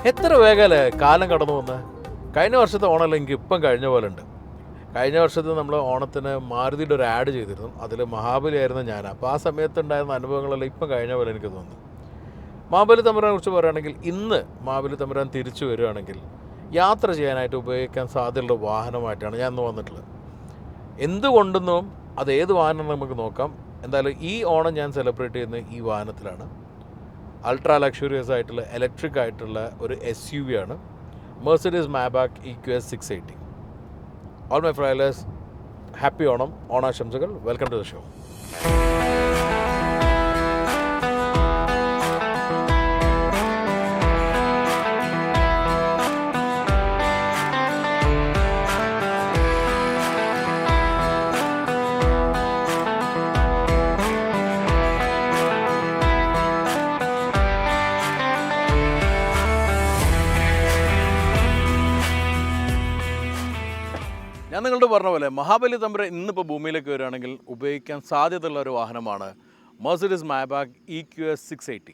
എത്ര വേഗമല്ലേ കാലം കടന്നു വന്ന്. കഴിഞ്ഞ വർഷത്തെ ഓണമല്ല എനിക്ക് ഇപ്പം കഴിഞ്ഞ പോലെ ഉണ്ട്. കഴിഞ്ഞ വർഷത്തെ നമ്മൾ ഓണത്തിന് മാരുതിയുടെ ഒരു ആഡ് ചെയ്തിരുന്നു. അതിൽ മഹാബലി ആയിരുന്നു ഞാൻ. അപ്പോൾ ആ സമയത്ത് ഉണ്ടായിരുന്ന അനുഭവങ്ങളെല്ലാം ഇപ്പം കഴിഞ്ഞ പോലെ എനിക്ക് തോന്നുന്നു. മഹാബലി തമ്പുരാനെ കുറിച്ച് പറയുകയാണെങ്കിൽ ഇന്ന് മഹാബലി തമ്പുരാൻ തിരിച്ചു വരികയാണെങ്കിൽ യാത്ര ചെയ്യാനായിട്ട് ഉപയോഗിക്കാൻ സാധ്യതയുള്ള വാഹനമായിട്ടാണ് ഞാൻ ഇന്ന് വന്നിട്ടുള്ളത്. എന്തുകൊണ്ടെന്നും അത് ഏത് വാഹനം നമുക്ക് നോക്കാം. എന്തായാലും ഈ ഓണം ഞാൻ സെലിബ്രേറ്റ് ചെയ്യുന്നത് ഈ വാഹനത്തിലാണ്. അൾട്രാ ലക്ഷറിയസ് ആയിട്ടുള്ള ഇലക്ട്രിക് ആയിട്ടുള്ള ഒരു SUV ആണ് Mercedes Maybach EQS 680. All my flywheelers, happy Onam, ഓണാശംസകൾ. Welcome to the show. ഞാൻ നിങ്ങളോട് പറഞ്ഞ പോലെ മഹാബലി തമ്പുരാൻ ഇന്നിപ്പോൾ ഭൂമിയിലേക്ക് വരികയാണെങ്കിൽ ഉപയോഗിക്കാൻ സാധ്യതയുള്ള ഒരു വാഹനമാണ് മെർസിഡീസ് മാബാക് EQS 680.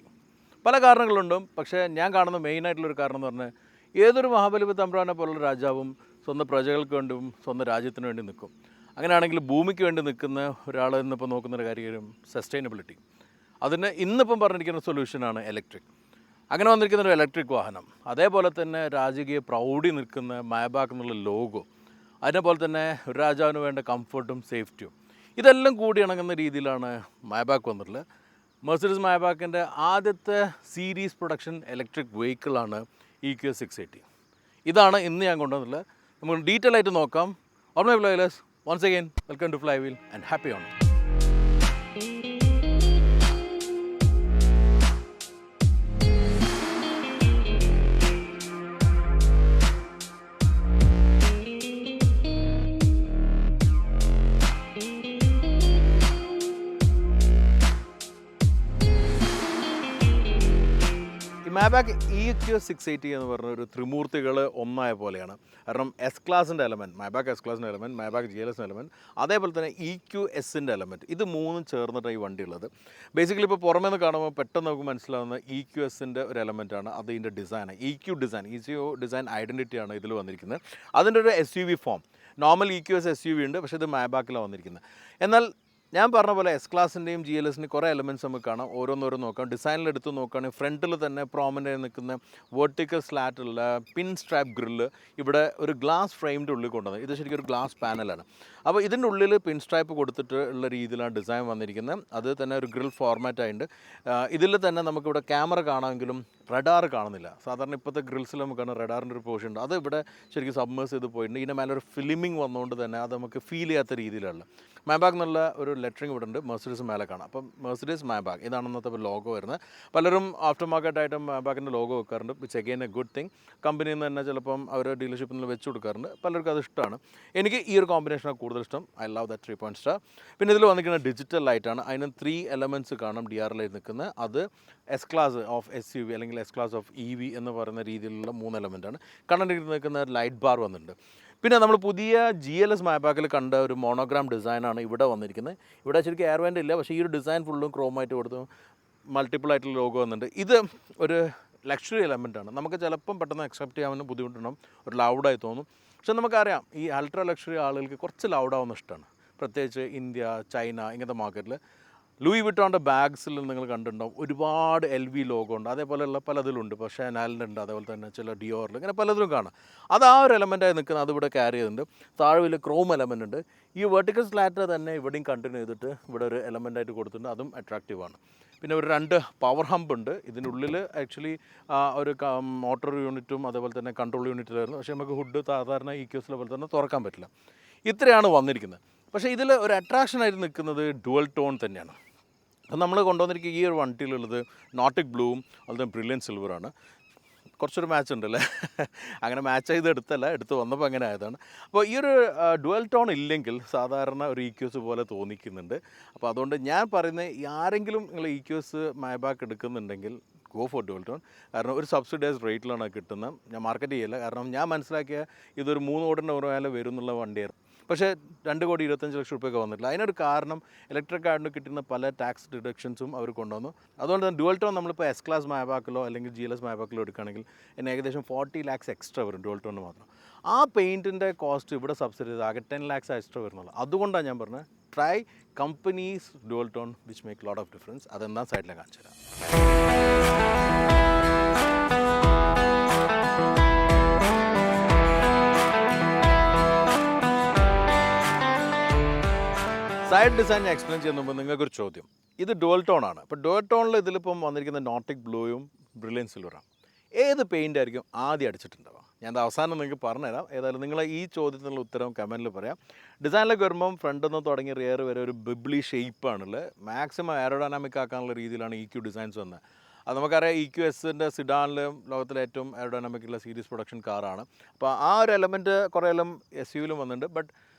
പല കാരണങ്ങളുണ്ടും. പക്ഷേ ഞാൻ കാണുന്ന മെയിനായിട്ടുള്ളൊരു കാരണം എന്ന് പറഞ്ഞാൽ ഏതൊരു മഹാബലി തമ്പുരാനെ പോലുള്ള രാജാവും സ്വന്തം പ്രജകൾക്ക് വേണ്ടിയും സ്വന്തം രാജ്യത്തിന് വേണ്ടി നിൽക്കും. അങ്ങനെയാണെങ്കിൽ ഭൂമിക്ക് വേണ്ടി നിൽക്കുന്ന ഒരാൾ ഇന്നിപ്പോൾ നോക്കുന്നൊരു കാര്യം സസ്റ്റൈനബിലിറ്റി. അതിന് ഇന്നിപ്പം പറഞ്ഞിരിക്കുന്ന സൊല്യൂഷനാണ് ഇലക്ട്രിക്. അങ്ങനെ വന്നിരിക്കുന്ന ഒരു ഇലക്ട്രിക് വാഹനം, അതേപോലെ തന്നെ രാജകീയ പ്രൗഢി നിൽക്കുന്ന മാബാക് എന്നുള്ള ലോഗോ, അതിനെപ്പോലെ തന്നെ ഒരു രാജാവിന് വേണ്ട കംഫർട്ടും സേഫ്റ്റിയും, ഇതെല്ലാം കൂടി ഇണങ്ങുന്ന രീതിയിലാണ് മാബാക് വന്നിട്ടുള്ളത്. മെർസിഡീസ് മാബാക്കിൻ്റെ ആദ്യത്തെ സീരീസ് പ്രൊഡക്ഷൻ ഇലക്ട്രിക് വെഹിക്കിളാണ് EQS 680. ഇതാണ് ഇന്ന് ഞാൻ കൊണ്ടുവന്നിട്ടുള്ളത്. നമുക്ക് ഡീറ്റെയിൽ ആയിട്ട് നോക്കാം. All my flywheelers, once again welcome to flywheel and happy Onam. Maybach EQS 680 എന്ന് പറഞ്ഞ ഒരു ത്രിമൂർത്തികൾ ഒന്നായ പോലെയാണ്. കാരണം S ക്ലാസിൻ്റെ എലമെൻറ്റ്, മാബാക് S ക്ലാസിൻ്റെ എലമെൻറ്റ്, മാബാക് GLS എലമെൻറ്റ്, അതേപോലെ തന്നെ EQSൻ്റെ എലമെൻറ്റ്, ഇത് മൂന്നും ചേർന്നിട്ടാണ് ഈ വണ്ടി ഉള്ളത്. ബേസിക്കലി ഇപ്പോൾ പുറമേ നിന്ന് കാണുമ്പോൾ പെട്ടെന്ന് നമുക്ക് മനസ്സിലാവുന്ന EQSൻ്റെ ഒരു എലമെൻറ്റാണ്. അത് ഇതിൻ്റെ ഡിസൈൻ EQ ഡിസൈൻ ഐഡൻറ്റിറ്റിയാണ് ഇതിൽ വന്നിരിക്കുന്നത്. അതിൻ്റെ ഒരു SUV form. Normal EQS SUV ഉണ്ട്, പക്ഷേ ഇത് മാബാക്കിലാണ് വന്നിരിക്കുന്നത്. എന്നാൽ ഞാൻ പറഞ്ഞ പോലെ S ക്ലാസിൻ്റെയും GLSൻ്റെയും കുറേ എലമെൻറ്റ്സ് നമുക്ക് കാണാം. ഓരോന്നോരോന്ന് നോക്കാം. ഡിസൈനിലെടുത്ത് നോക്കുകയാണെങ്കിൽ ഫ്രണ്ടിൽ തന്നെ പ്രോമിനൻ്റ് നിൽക്കുന്ന വെർട്ടിക്കൽ സ്ലാറ്റുള്ള പിൻ സ്ട്രാപ്പ് ഗ്രില്ല്, ഇവിടെ ഒരു ഗ്ലാസ് ഫ്രെയിമിൻ്റെ ഉള്ളിൽ കൊണ്ടുവന്നത്. ഇത് ശരിക്കും ഒരു ഗ്ലാസ് പാനലാണ്. അപ്പോൾ ഇതിൻ്റെ ഉള്ളിൽ പിൻ സ്ട്രാപ്പ് കൊടുത്തിട്ട് ഉള്ള രീതിയിലാണ് ഡിസൈൻ വന്നിരിക്കുന്നത്. അത് തന്നെ ഒരു ഗ്രിൽ ഫോർമാറ്റ് ആയിട്ടുണ്ട്. ഇതിൽ തന്നെ നമുക്കിവിടെ ക്യാമറ കാണാമെങ്കിലും റഡാർ കാണുന്നില്ല. സാധാരണ ഇപ്പോഴത്തെ ഗ്രിൽസിൽ നമുക്കാണ് റഡാറിൻ്റെ ഒരു പോർഷൻ ഉണ്ട്. അത് ഇവിടെ ശരിക്കും സബ്മേഴ്സ് ചെയ്ത് പോയിട്ടുണ്ട്. ഇതിൻ്റെ മേലെ ഒരു ഫിലിമിങ് വന്നുകൊണ്ട് തന്നെ അത് നമുക്ക് ഫീൽ ചെയ്യാത്ത രീതിയിലുള്ള മാബാക് എന്നുള്ള ഒരു ലെറ്ററിങ് ഇവിടെ ഉണ്ട്. മെർസിഡീസ് മേലെ കാണാം. അപ്പം മെർസിഡീസ് മാബാക് ഇതാണ് ഇന്നത്തെ ലോഗോ വരുന്നത്. പലരും ആഫ്റ്റർ മാർക്കറ്റായിട്ടും മാബാക്കിൻ്റെ ലോഗോ വെക്കാറുണ്ട്. It's again A good thing. കമ്പനിയിൽ നിന്ന് തന്നെ ചിലപ്പം അവർ ഡീലർഷിപ്പിൽ നിന്ന് വെച്ച് കൊടുക്കാറുണ്ട്. പലർക്കും അത് ഇഷ്ടമാണ്. എനിക്ക് ഈ ഒരു കോമ്പിനേഷനാണ് കൂടുതൽ ഇഷ്ടം. I love that 3-point star. പിന്നെ ഇതിൽ വന്നിരിക്കുന്ന ഡിജിറ്റൽ ലൈറ്റാണ്. അതിന് 3 എലമെൻറ്റ്സ് കാണാം DRL നിൽക്കുന്നത്. അത് S ക്ലാസ് ഓഫ് SUV അല്ലെങ്കിൽ S ക്ലാസ് ഓഫ് EV എന്ന് പറയുന്ന രീതിയിലുള്ള 3 എലമെൻറ്റാണ്. കണ്ടിട്ട് നിൽക്കുന്ന ലൈറ്റ് ബാർ വന്നിട്ടുണ്ട്. പിന്നെ നമ്മൾ പുതിയ GLS മാബാക്കിൽ കണ്ട ഒരു മോണോഗ്രാം ഡിസൈനാണ് ഇവിടെ വന്നിരിക്കുന്നത്. ഇവിടെ ശരിക്കും എയർ വെൻ്റ് ഇല്ല, പക്ഷേ ഈ ഒരു ഡിസൈൻ ഫുള്ളും ക്രോമായിട്ട് കൊടുത്തു മൾട്ടിപ്പിൾ ആയിട്ടുള്ള ലോഗോ വന്നിട്ടുണ്ട്. ഇത് ഒരു ലക്ഷറി എലമെൻറ്റാണ്. നമുക്ക് ചിലപ്പം പെട്ടെന്ന് അക്സെപ്റ്റ് ചെയ്യാൻ ബുദ്ധിമുട്ടുണ്ടാവും, ഒരു ലൗഡായി തോന്നും. പക്ഷെ നമുക്കറിയാം ഈ അൾട്രാ ലക്ഷറി ആളുകൾക്ക് കുറച്ച് ലൗഡാവുന്ന ഇഷ്ടമാണ്. പ്രത്യേകിച്ച് ഇന്ത്യ, ചൈന ഇങ്ങനത്തെ മാർക്കറ്റിൽ. ലൂയി വിട്ടോൻ്റെ ബാഗ്സിൽ നിങ്ങൾ കണ്ടിട്ടുണ്ടാവും ഒരുപാട് LV ലോഗോ ഉണ്ട്. അതേപോലെയുള്ള പലതിലുണ്ട്. ഇപ്പോൾ ഷാനാലിൻ്റെ ഉണ്ട്, അതേപോലെ തന്നെ ചില ഡിയോറിൽ, ഇങ്ങനെ പലതിലും കാണാം. അത് ആ ഒരു എലമെൻറ്റായി നിൽക്കുന്നത്. അതിവിടെ ക്യാരി ചെയ്തിട്ടുണ്ട്. താഴെ വലിയ ക്രോം എലമെൻ്റ് ഉണ്ട്. ഈ വെർട്ടിക്കൽ സ്ലാറ്റ് തന്നെ ഇവിടെയും കണ്ടിന്യൂ ചെയ്തിട്ട് ഇവിടെ ഒരു എലമെൻറ്റായിട്ട് കൊടുത്തിട്ടുണ്ട്. അതും അട്രാക്റ്റീവാണ്. പിന്നെ ഒരു 2 പവർ ഹമ്പ് ഉണ്ട്. ഇതിനുള്ളിൽ ആക്ച്വലി ഒരു മോട്ടോർ യൂണിറ്റും അതേപോലെ തന്നെ കൺട്രോൾ യൂണിറ്റിലായിരുന്നു. പക്ഷേ നമുക്ക് ഹുഡ് സാധാരണ EQS പോലെ തന്നെ തുറക്കാൻ പറ്റില്ല. ഇത്രയാണ് വന്നിരിക്കുന്നത്. പക്ഷേ ഇതിൽ ഒരു അട്രാക്ഷനായിട്ട് നിൽക്കുന്നത് ഡുവൽ ടോൺ തന്നെയാണ്. അപ്പം നമ്മൾ കൊണ്ടുവന്നിരിക്കുന്ന ഈ ഒരു വണ്ടിയിലുള്ളത് നോട്ടിക് ബ്ലൂവും അതുപോലെ ബ്രില്യൻ സിൽവറാണ്. കുറച്ചൊരു മാച്ച് ഉണ്ടല്ലേ, അങ്ങനെ മാച്ച് ചെയ്ത് എടുത്ത് വന്നപ്പോൾ അങ്ങനെ ആയതാണ്. അപ്പോൾ ഈ ഒരു ഡുവൽ ടോൺ ഇല്ലെങ്കിൽ സാധാരണ ഒരു EQS പോലെ തോന്നിക്കുന്നുണ്ട്. അപ്പോൾ അതുകൊണ്ട് ഞാൻ പറയുന്നത് ആരെങ്കിലും നിങ്ങൾ EQS മാബാക്ക് എടുക്കുന്നുണ്ടെങ്കിൽ ഗോ ഫോർ ഡുവൽ ടോൺ. കാരണം ഒരു സബ്സിഡൈസ് റേറ്റിലാണ് കിട്ടുന്നത്. ഞാൻ മാർക്കറ്റ് ചെയ്യില്ല. കാരണം ഞാൻ മനസ്സിലാക്കിയ ഇതൊരു 3 ഓടിൻ്റെ ഓരോ വരും എന്നുള്ള വണ്ടിയായിരുന്നു. പക്ഷേ 2,25,00,000 വന്നിട്ടില്ല. അതിനൊരു കാരണം ഇലക്ട്രിക് കാറിന് കിട്ടുന്ന പല ടാക്സ് ഡിഡക്ഷൻസും അവർ കൊണ്ടുവന്നു. അതുകൊണ്ട് തന്നെ ഡുവൽ ടോൺ നമ്മളിപ്പോൾ എസ് ക്ലാസ് മാബാക്കിലോ അല്ലെങ്കിൽ GLS മാബാക്കിലോ എടുക്കുകയാണെങ്കിൽ ഇതിന് ഏകദേശം 40 lakhs എക്സ്ട്രാ വരും ഡുവൽ ടോണിന് മാത്രം. ആ പെയിൻറ്റിൻ്റെ കോസ്റ്റ് ഇവിടെ സബ്സിഡി ചെയ്ത് ആകെ 10 lakhs എക്സ്ട്രാ വരുന്നുള്ളൂ. അതുകൊണ്ടാണ് ഞാൻ പറഞ്ഞത് try companies dual tone which make lot of difference. അതെന്താ സൈഡിലേക്ക് കാണിച്ചു തരാം. സൈഡ് ഡിസൈൻ ഞാൻ എക്സ്പ്ലെയിൻ ചെയ്യുമ്പോൾ നിങ്ങൾക്കൊരു ചോദ്യം. ഇത് ഡുവൽ ടോൺ ആണ്. അപ്പോൾ ഡുവൽ ടോണിൽ ഇതിലിപ്പം വന്നിരിക്കുന്ന നോട്ടിക് ബ്ലൂയും ബ്രില്യൻ സിൽവറാണ്. ഏത് പെയിൻ്റ് ആയിരിക്കും ആദ്യം അടിച്ചിട്ടുണ്ടാവുക? ഞാൻ അവസാനം നിങ്ങൾക്ക് പറഞ്ഞുതരാം. ഏതായാലും നിങ്ങൾ ഈ ചോദ്യത്തിനുള്ള ഉത്തരം കമൻറ്റിൽ പറയാം. ഡിസൈനിലേക്ക് വരുമ്പം ഫ്രണ്ടിൽ നിന്ന് തുടങ്ങി റിയർ വരെ ഒരു ബിബ്ലി ഷേപ്പാണുള്ളത്. മാക്സിമം എയറോഡൈനാമിക് ആക്കാനുള്ള രീതിയിലാണ് EQ ഡിസൈൻസ് വന്നത്. അത് നമുക്കറിയാം EQSൻ്റെ സിഡാനിലും ലോകത്തിലെ ഏറ്റവും എയറോഡൈനാമിക്കുള്ള സീരീസ് പ്രൊഡക്ഷൻ കാറാണ്. അപ്പോൾ ആ ഒരു എലമെൻറ്റ് കുറേ എല്ലാം SUവിലും വന്നിട്ടുണ്ട്. But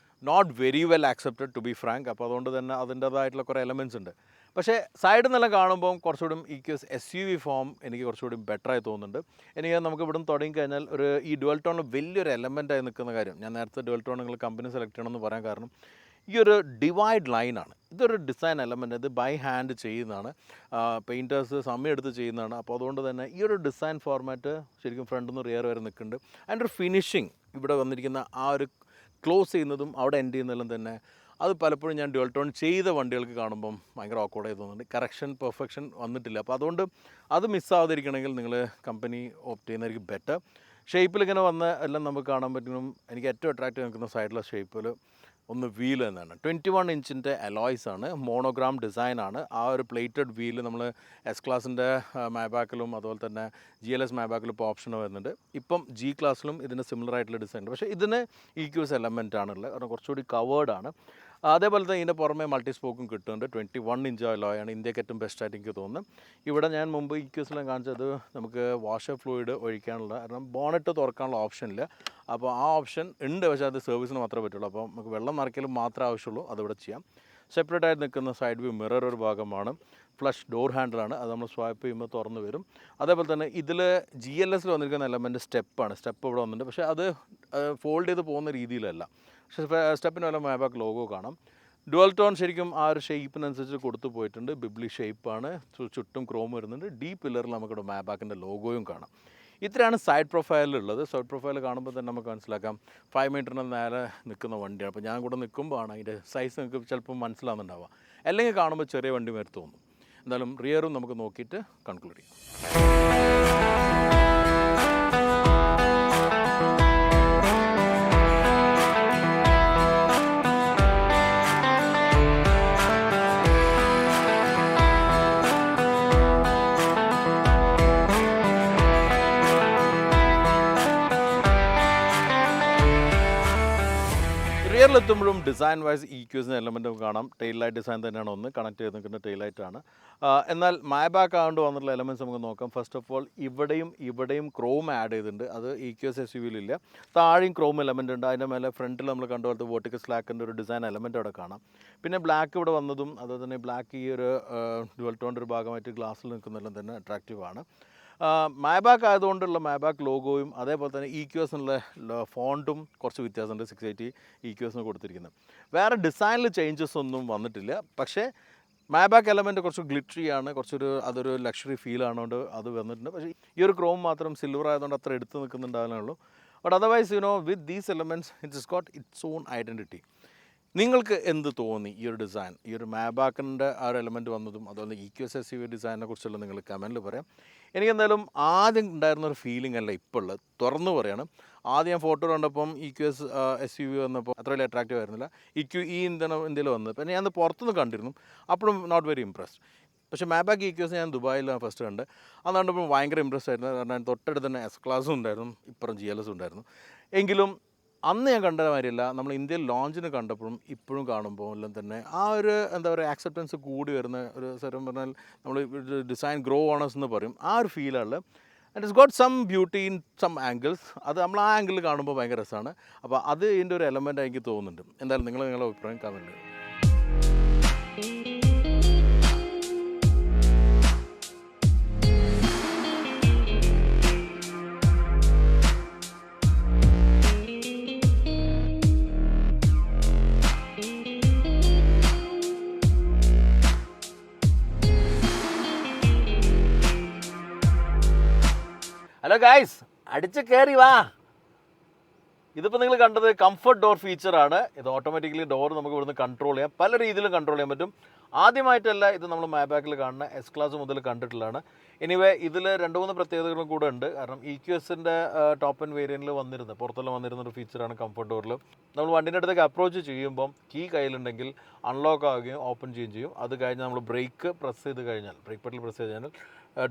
not very well accepted to be frank. അപ്പോൾ അതുകൊണ്ട് തന്നെ അതിൻ്റേതായിട്ടുള്ള കുറേ എലമെൻറ്റ്സ് ഉണ്ട്. പക്ഷേ സൈഡിൽ നിന്നെല്ലാം കാണുമ്പോൾ കുറച്ചുകൂടി EQS SUV ഫോം എനിക്ക് കുറച്ചുകൂടി ബെറ്ററായി തോന്നുന്നുണ്ട്. എനിക്ക് നമുക്ക് ഇവിടെ നിന്ന് തുടങ്ങിക്കഴിഞ്ഞാൽ ഈ ഡുവൽ ടോണിൽ വലിയൊരു എലമെൻറ്റായി നിൽക്കുന്ന കാര്യം, ഞാൻ നേരത്തെ ഡുവൽ ടോൺ നിങ്ങൾ കമ്പനി സെലക്ട് ചെയ്യണമെന്ന് പറയാൻ കാരണം ഈ ഒരു ഡിവൈഡ് ലൈനാണ്. ഇതൊരു ഡിസൈൻ എലമെൻറ്റ്, ഇത് ബൈ ഹാൻഡ് ചെയ്യുന്നതാണ്, പെയിൻറ്റേഴ്സ് സമയം എടുത്ത് ചെയ്യുന്നതാണ്. അപ്പോൾ അതുകൊണ്ട് തന്നെ ഈ ഒരു ഡിസൈൻ ഫോർമാറ്റ് ശരിക്കും ഫ്രണ്ടിൽ നിന്ന് റിയർ വരെ നിൽക്കുന്നുണ്ട്. അതിൻ്റെ ഒരു ഫിനിഷിങ് ഇവിടെ വന്നിരിക്കുന്ന ആ ഒരു ക്ലോസ് ചെയ്യുന്നതും അവിടെ എൻഡ് ചെയ്യുന്നതെല്ലാം തന്നെ അത് പലപ്പോഴും ഞാൻ ഡുവൽ ടോൺ ചെയ്ത വണ്ടികൾക്ക് കാണുമ്പം ഭയങ്കര ഓക്കോർഡായി തോന്നുന്നുണ്ട്. കറക്ഷൻ പെർഫെക്ഷൻ വന്നിട്ടില്ല. അപ്പോൾ അതുകൊണ്ട് അത് മിസ്സാവാതിരിക്കണമെങ്കിൽ നിങ്ങൾ കമ്പനി ഓപ്റ്റ് ചെയ്യുന്നതായിരിക്കും ബെറ്റർ. ഷേപ്പിൽ ഇങ്ങനെ വന്ന് എല്ലാം നമുക്ക് കാണാൻ പറ്റും. എനിക്ക് ഏറ്റവും അട്രാക്റ്റീവ് നിൽക്കുന്ന സൈഡിലെ ഷേപ്പിൽ ഒന്ന് വീൽ എന്നാണ്. 21 ഇഞ്ചിൻ്റെ അലോയ്സ് ആണ്, മോണോഗ്രാം ഡിസൈനാണ്. ആ ഒരു പ്ലേറ്റഡ് വീല് നമ്മൾ എസ് ക്ലാസിൻ്റെ മാബാക്കിലും അതുപോലെ തന്നെ GLS മാബാക്കിലും ഇപ്പോൾ ഓപ്ഷൻ വരുന്നുണ്ട്. ഇപ്പം G ക്ലാസ്സിലും ഇതിന് സിമിലർ ആയിട്ടുള്ള ഡിസൈൻ ഉണ്ട്. പക്ഷേ ഇതിന് EQS എലമെൻ്റ് ആണുള്ളത്, കാരണം കുറച്ചുകൂടി കവേർഡാണ്. അതേപോലെ തന്നെ ഇതിൻ്റെ പുറമെ മൾട്ടി സ്പോക്കും കിട്ടുന്നുണ്ട്. 21 ഇഞ്ച് അലോയാണ് ഇന്ത്യക്ക് ഏറ്റവും ബെസ്റ്റായിട്ട് എനിക്ക് തോന്നുന്നു. ഇവിടെ ഞാൻ മുമ്പ് EQSലും കാണിച്ചത് നമുക്ക് വാഷർ ഫ്ലൂയിഡ് ഒഴിക്കാനുള്ള, കാരണം ബോണറ്റ് തുറക്കാനുള്ള ഓപ്ഷൻ ഇല്ല. അപ്പോൾ ആ ഓപ്ഷൻ ഉണ്ട്, പക്ഷേ അത് സർവീസിന് മാത്രമേ പറ്റുള്ളൂ. അപ്പോൾ നമുക്ക് വെള്ളം നിറയ്ക്കലും മാത്രമേ ആവശ്യമുള്ളൂ, അതിവിടെ ചെയ്യാം. സെപ്പറേറ്റ് ആയിട്ട് നിൽക്കുന്ന സൈഡ് വ്യൂ മിറർ ഒരു ഭാഗമാണ്. ഫ്ലഷ് ഡോർ ഹാൻഡിലാണ്, അത് നമ്മൾ സ്വൈപ്പ് ചെയ്യുമ്പോൾ തുറന്ന് വരും. അതേപോലെ തന്നെ ഇതിൽ GLSൽ വന്നിരിക്കുന്ന എലമെൻറ്റ് സ്റ്റെപ്പാണ്. സ്റ്റെപ്പ് ഇവിടെ വന്നിട്ടുണ്ട്, പക്ഷേ അത് ഫോൾഡ് ചെയ്ത് പോകുന്ന രീതിയിലല്ല. പക്ഷേ സ്റ്റെപ്പിന് വല്ല മാബാക്ക് ലോഗോ കാണാം. ഡുവൽ ടോൺ ശരിക്കും ആ ഒരു ഷേപ്പിനനുസരിച്ച് കൊടുത്തു പോയിട്ടുണ്ട്. ബിബ്ലി ഷേപ്പാണ്, ചുറ്റും ക്രോം വരുന്നുണ്ട്. ഡി പില്ലറിൽ നമുക്കിവിടെ മാബാക്കിൻ്റെ ലോഗോയും കാണാം. ഇത്രയാണ് സൈഡ് പ്രൊഫൈലിലുള്ളത്. സൈഡ് പ്രൊഫൈൽ കാണുമ്പോൾ തന്നെ നമുക്ക് മനസ്സിലാക്കാം 5 മീറ്ററിന് നേരെ നിൽക്കുന്ന വണ്ടിയാണ്. അപ്പോൾ ഞാൻ കൂടെ നിൽക്കുമ്പോഴാണ് അതിൻ്റെ സൈസ് നിങ്ങൾക്ക് ചിലപ്പോൾ മനസ്സിലാകുന്നുണ്ടാവുക, അല്ലെങ്കിൽ കാണുമ്പോൾ ചെറിയ വണ്ടി വരെ തോന്നും. എന്തായാലും റിയറും നമുക്ക് നോക്കിയിട്ട് കൺക്ലൂഡ് ചെയ്യാം. റിയറിലെത്തുമ്പോഴും ഡിസൈൻ വൈസ് EQSൻ്റെ എലമെൻറ്റും കാണാം. ടെയിൽ ലൈറ്റ് ഡിസൈൻ തന്നെയാണ് ഒന്ന് കണക്ട് ചെയ്ത് നിൽക്കുന്ന ടെയിൽ ലൈറ്റാണ്. എന്നാൽ മാബാക്ക് ആകൊണ്ട് വന്നിട്ടുള്ള എലമെൻറ്റ്സ് നമുക്ക് നോക്കാം. ഫസ്റ്റ് ഓഫ് ഓൾ ഇവിടെയും ക്രോം ആഡ് ചെയ്തിട്ടുണ്ട്. അത് EQS SUVയിലില്ല. താഴെയും ക്രോം എലമെൻ്റ് ഉണ്ട്. അതിൻ്റെ മേലെ ഫ്രണ്ടിൽ നമ്മൾ കണ്ടുപോലത്തെ വേർട്ടിക്കൽ സ്ലാക്കിൻ്റെ ഒരു ഡിസൈൻ എലമെൻറ്റ് അവിടെ കാണാം. പിന്നെ ബ്ലാക്ക് ഇവിടെ വന്നതും അതുപോലെ തന്നെ ബ്ലാക്ക് ഈ ഒരു ഡുവൽ ടോണിൻ്റെ ഒരു ഭാഗമായിട്ട് ഗ്ലാസ്സിൽ നിൽക്കുന്നതെല്ലാം തന്നെ അട്രാക്റ്റീവാണ്. മാബാക്ക് ആയതുകൊണ്ടുള്ള മാബാക്ക് ലോഗോയും അതേപോലെ തന്നെ EQSനുള്ള ഫോണ്ടും കുറച്ച് വ്യത്യാസമുണ്ട്. 680 EQSന് കൊടുത്തിരിക്കുന്നത്. വേറെ ഡിസൈനിൽ ചേഞ്ചസ് ഒന്നും വന്നിട്ടില്ല. പക്ഷേ മാബാക്ക് എലമെൻറ്റ് കുറച്ച് ഗ്ലിറ്ററിയാണ്, അതൊരു ലക്ഷറി ഫീൽ ആണുകൊണ്ട് അത് വന്നിട്ടുണ്ട്. പക്ഷേ ഈ ഒരു ക്രോം മാത്രം സിൽവർ ആയതുകൊണ്ട് അത്ര എടുത്ത് നിൽക്കുന്നുണ്ടാവുന്നുള്ളൂ. But otherwise with these elements it's got its own identity. നിങ്ങൾക്ക് എന്ത് തോന്നി ഈ ഒരു ഡിസൈൻ, ഈ ഒരു മാബാക്കിൻ്റെ ആ ഒരു എലമെൻറ്റ് വന്നതും അതുപോലെ EQS SUV ഡിസൈനിനെ കുറിച്ചുള്ള നിങ്ങൾ കമൻറ്റിൽ പറയാം. എനിക്കെന്തായാലും ആദ്യം ഉണ്ടായിരുന്നൊരു ഫീലിംഗ് അല്ല ഇപ്പോൾ ഉള്ളത്, തുറന്നു പറയാണ്. ആദ്യം ഞാൻ ഫോട്ടോ കണ്ടപ്പം EQS SUV വന്നപ്പോൾ അത്ര വലിയ അട്രാക്റ്റീവ് ആയിരുന്നില്ല. EQE ഇന്ത്യയിൽ വന്നത് പിന്നെ ഞാൻ പുറത്തുനിന്ന് കണ്ടിരുന്നു, അപ്പോഴും നോട്ട് വെരി ഇംപ്രസ്ഡ്. പക്ഷേ മാബാക്ക് EQS ഞാൻ ദുബായിലാണ് ഫസ്റ്റ് കണ്ട്. അത് കണ്ടപ്പോൾ ഭയങ്കര ഇംപ്രസ്ഡ് ആയിരുന്നു. കാരണം തൊട്ടടുത്ത് തന്നെ S ക്ലാസ്സും ഉണ്ടായിരുന്നു, ഇപ്പുറം GLS ഉണ്ടായിരുന്നു. എങ്കിലും അന്ന് ഞാൻ കണ്ട മാതിരിയല്ല, നമ്മൾ ഇന്ത്യയിൽ ലോഞ്ചിന് കണ്ടപ്പോഴും ഇപ്പോഴും കാണുമ്പോൾ എല്ലാം തന്നെ ആ ഒരു എന്താ പറയുക ആക്സെപ്റ്റൻസ് കൂടി വരുന്ന ഒരു സ്ഥലം പറഞ്ഞാൽ നമ്മൾ ഡിസൈൻ ഗ്രോ ഓണേഴ്സ് എന്ന് പറയും, ആ ഒരു ഫീലാണ്. And it's got some beauty in some angles. അത് നമ്മൾ ആ ആംഗിളിൽ കാണുമ്പോൾ ഭയങ്കര രസമാണ്. അപ്പോൾ അത് ഇതിൻ്റെ ഒരു എലമെൻ്റ് എനിക്ക് തോന്നുന്നുണ്ട്. എന്തായാലും നിങ്ങളുടെ അഭിപ്രായം കമൻറ്റ് ചെയ്യും. ഹലോ ഗായ്സ്, അടിച്ച് കയറി വാ. ഇതിപ്പോൾ നിങ്ങൾ കണ്ടത് കംഫർട്ട് ഡോർ ഫീച്ചറാണ്. ഇത് ഓട്ടോമാറ്റിക്കലി ഡോർ നമുക്ക് ഇവിടുന്ന് കൺട്രോൾ ചെയ്യാം, പല രീതിയിലും കൺട്രോൾ ചെയ്യാൻ പറ്റും. ആദ്യമായിട്ടല്ല ഇത് നമ്മൾ മാബാക്കിൽ കാണുന്ന, എസ് ക്ലാസ് മുതൽ കണ്ടിട്ടുള്ളതാണ്. എനിവേ ഇതിൽ 2-3 പ്രത്യേകതകളും കൂടെ ഉണ്ട്. കാരണം EQSൻ്റെ ടോപ്പ് ആൻഡ് വേരിയൻറ്റിൽ പുറത്തെല്ലാം വന്നിരുന്നൊരു ഫീച്ചറാണ് കംഫർട്ട് ഡോറിൽ. നമ്മൾ വണ്ടിൻ്റെ അടുത്തേക്ക് അപ്രോച്ച് ചെയ്യുമ്പം കീ കയ്യിലുണ്ടെങ്കിൽ അൺലോക്ക് ആവുകയും ഓപ്പൺ ചെയ്യുകയും ചെയ്യും. അത് കഴിഞ്ഞ് നമ്മൾ ബ്രേക്ക് പ്രസ് ചെയ്ത് കഴിഞ്ഞാൽ, ബ്രേക്ക് പെഡൽ പ്രസ് ചെയ്ത് കഴിഞ്ഞാൽ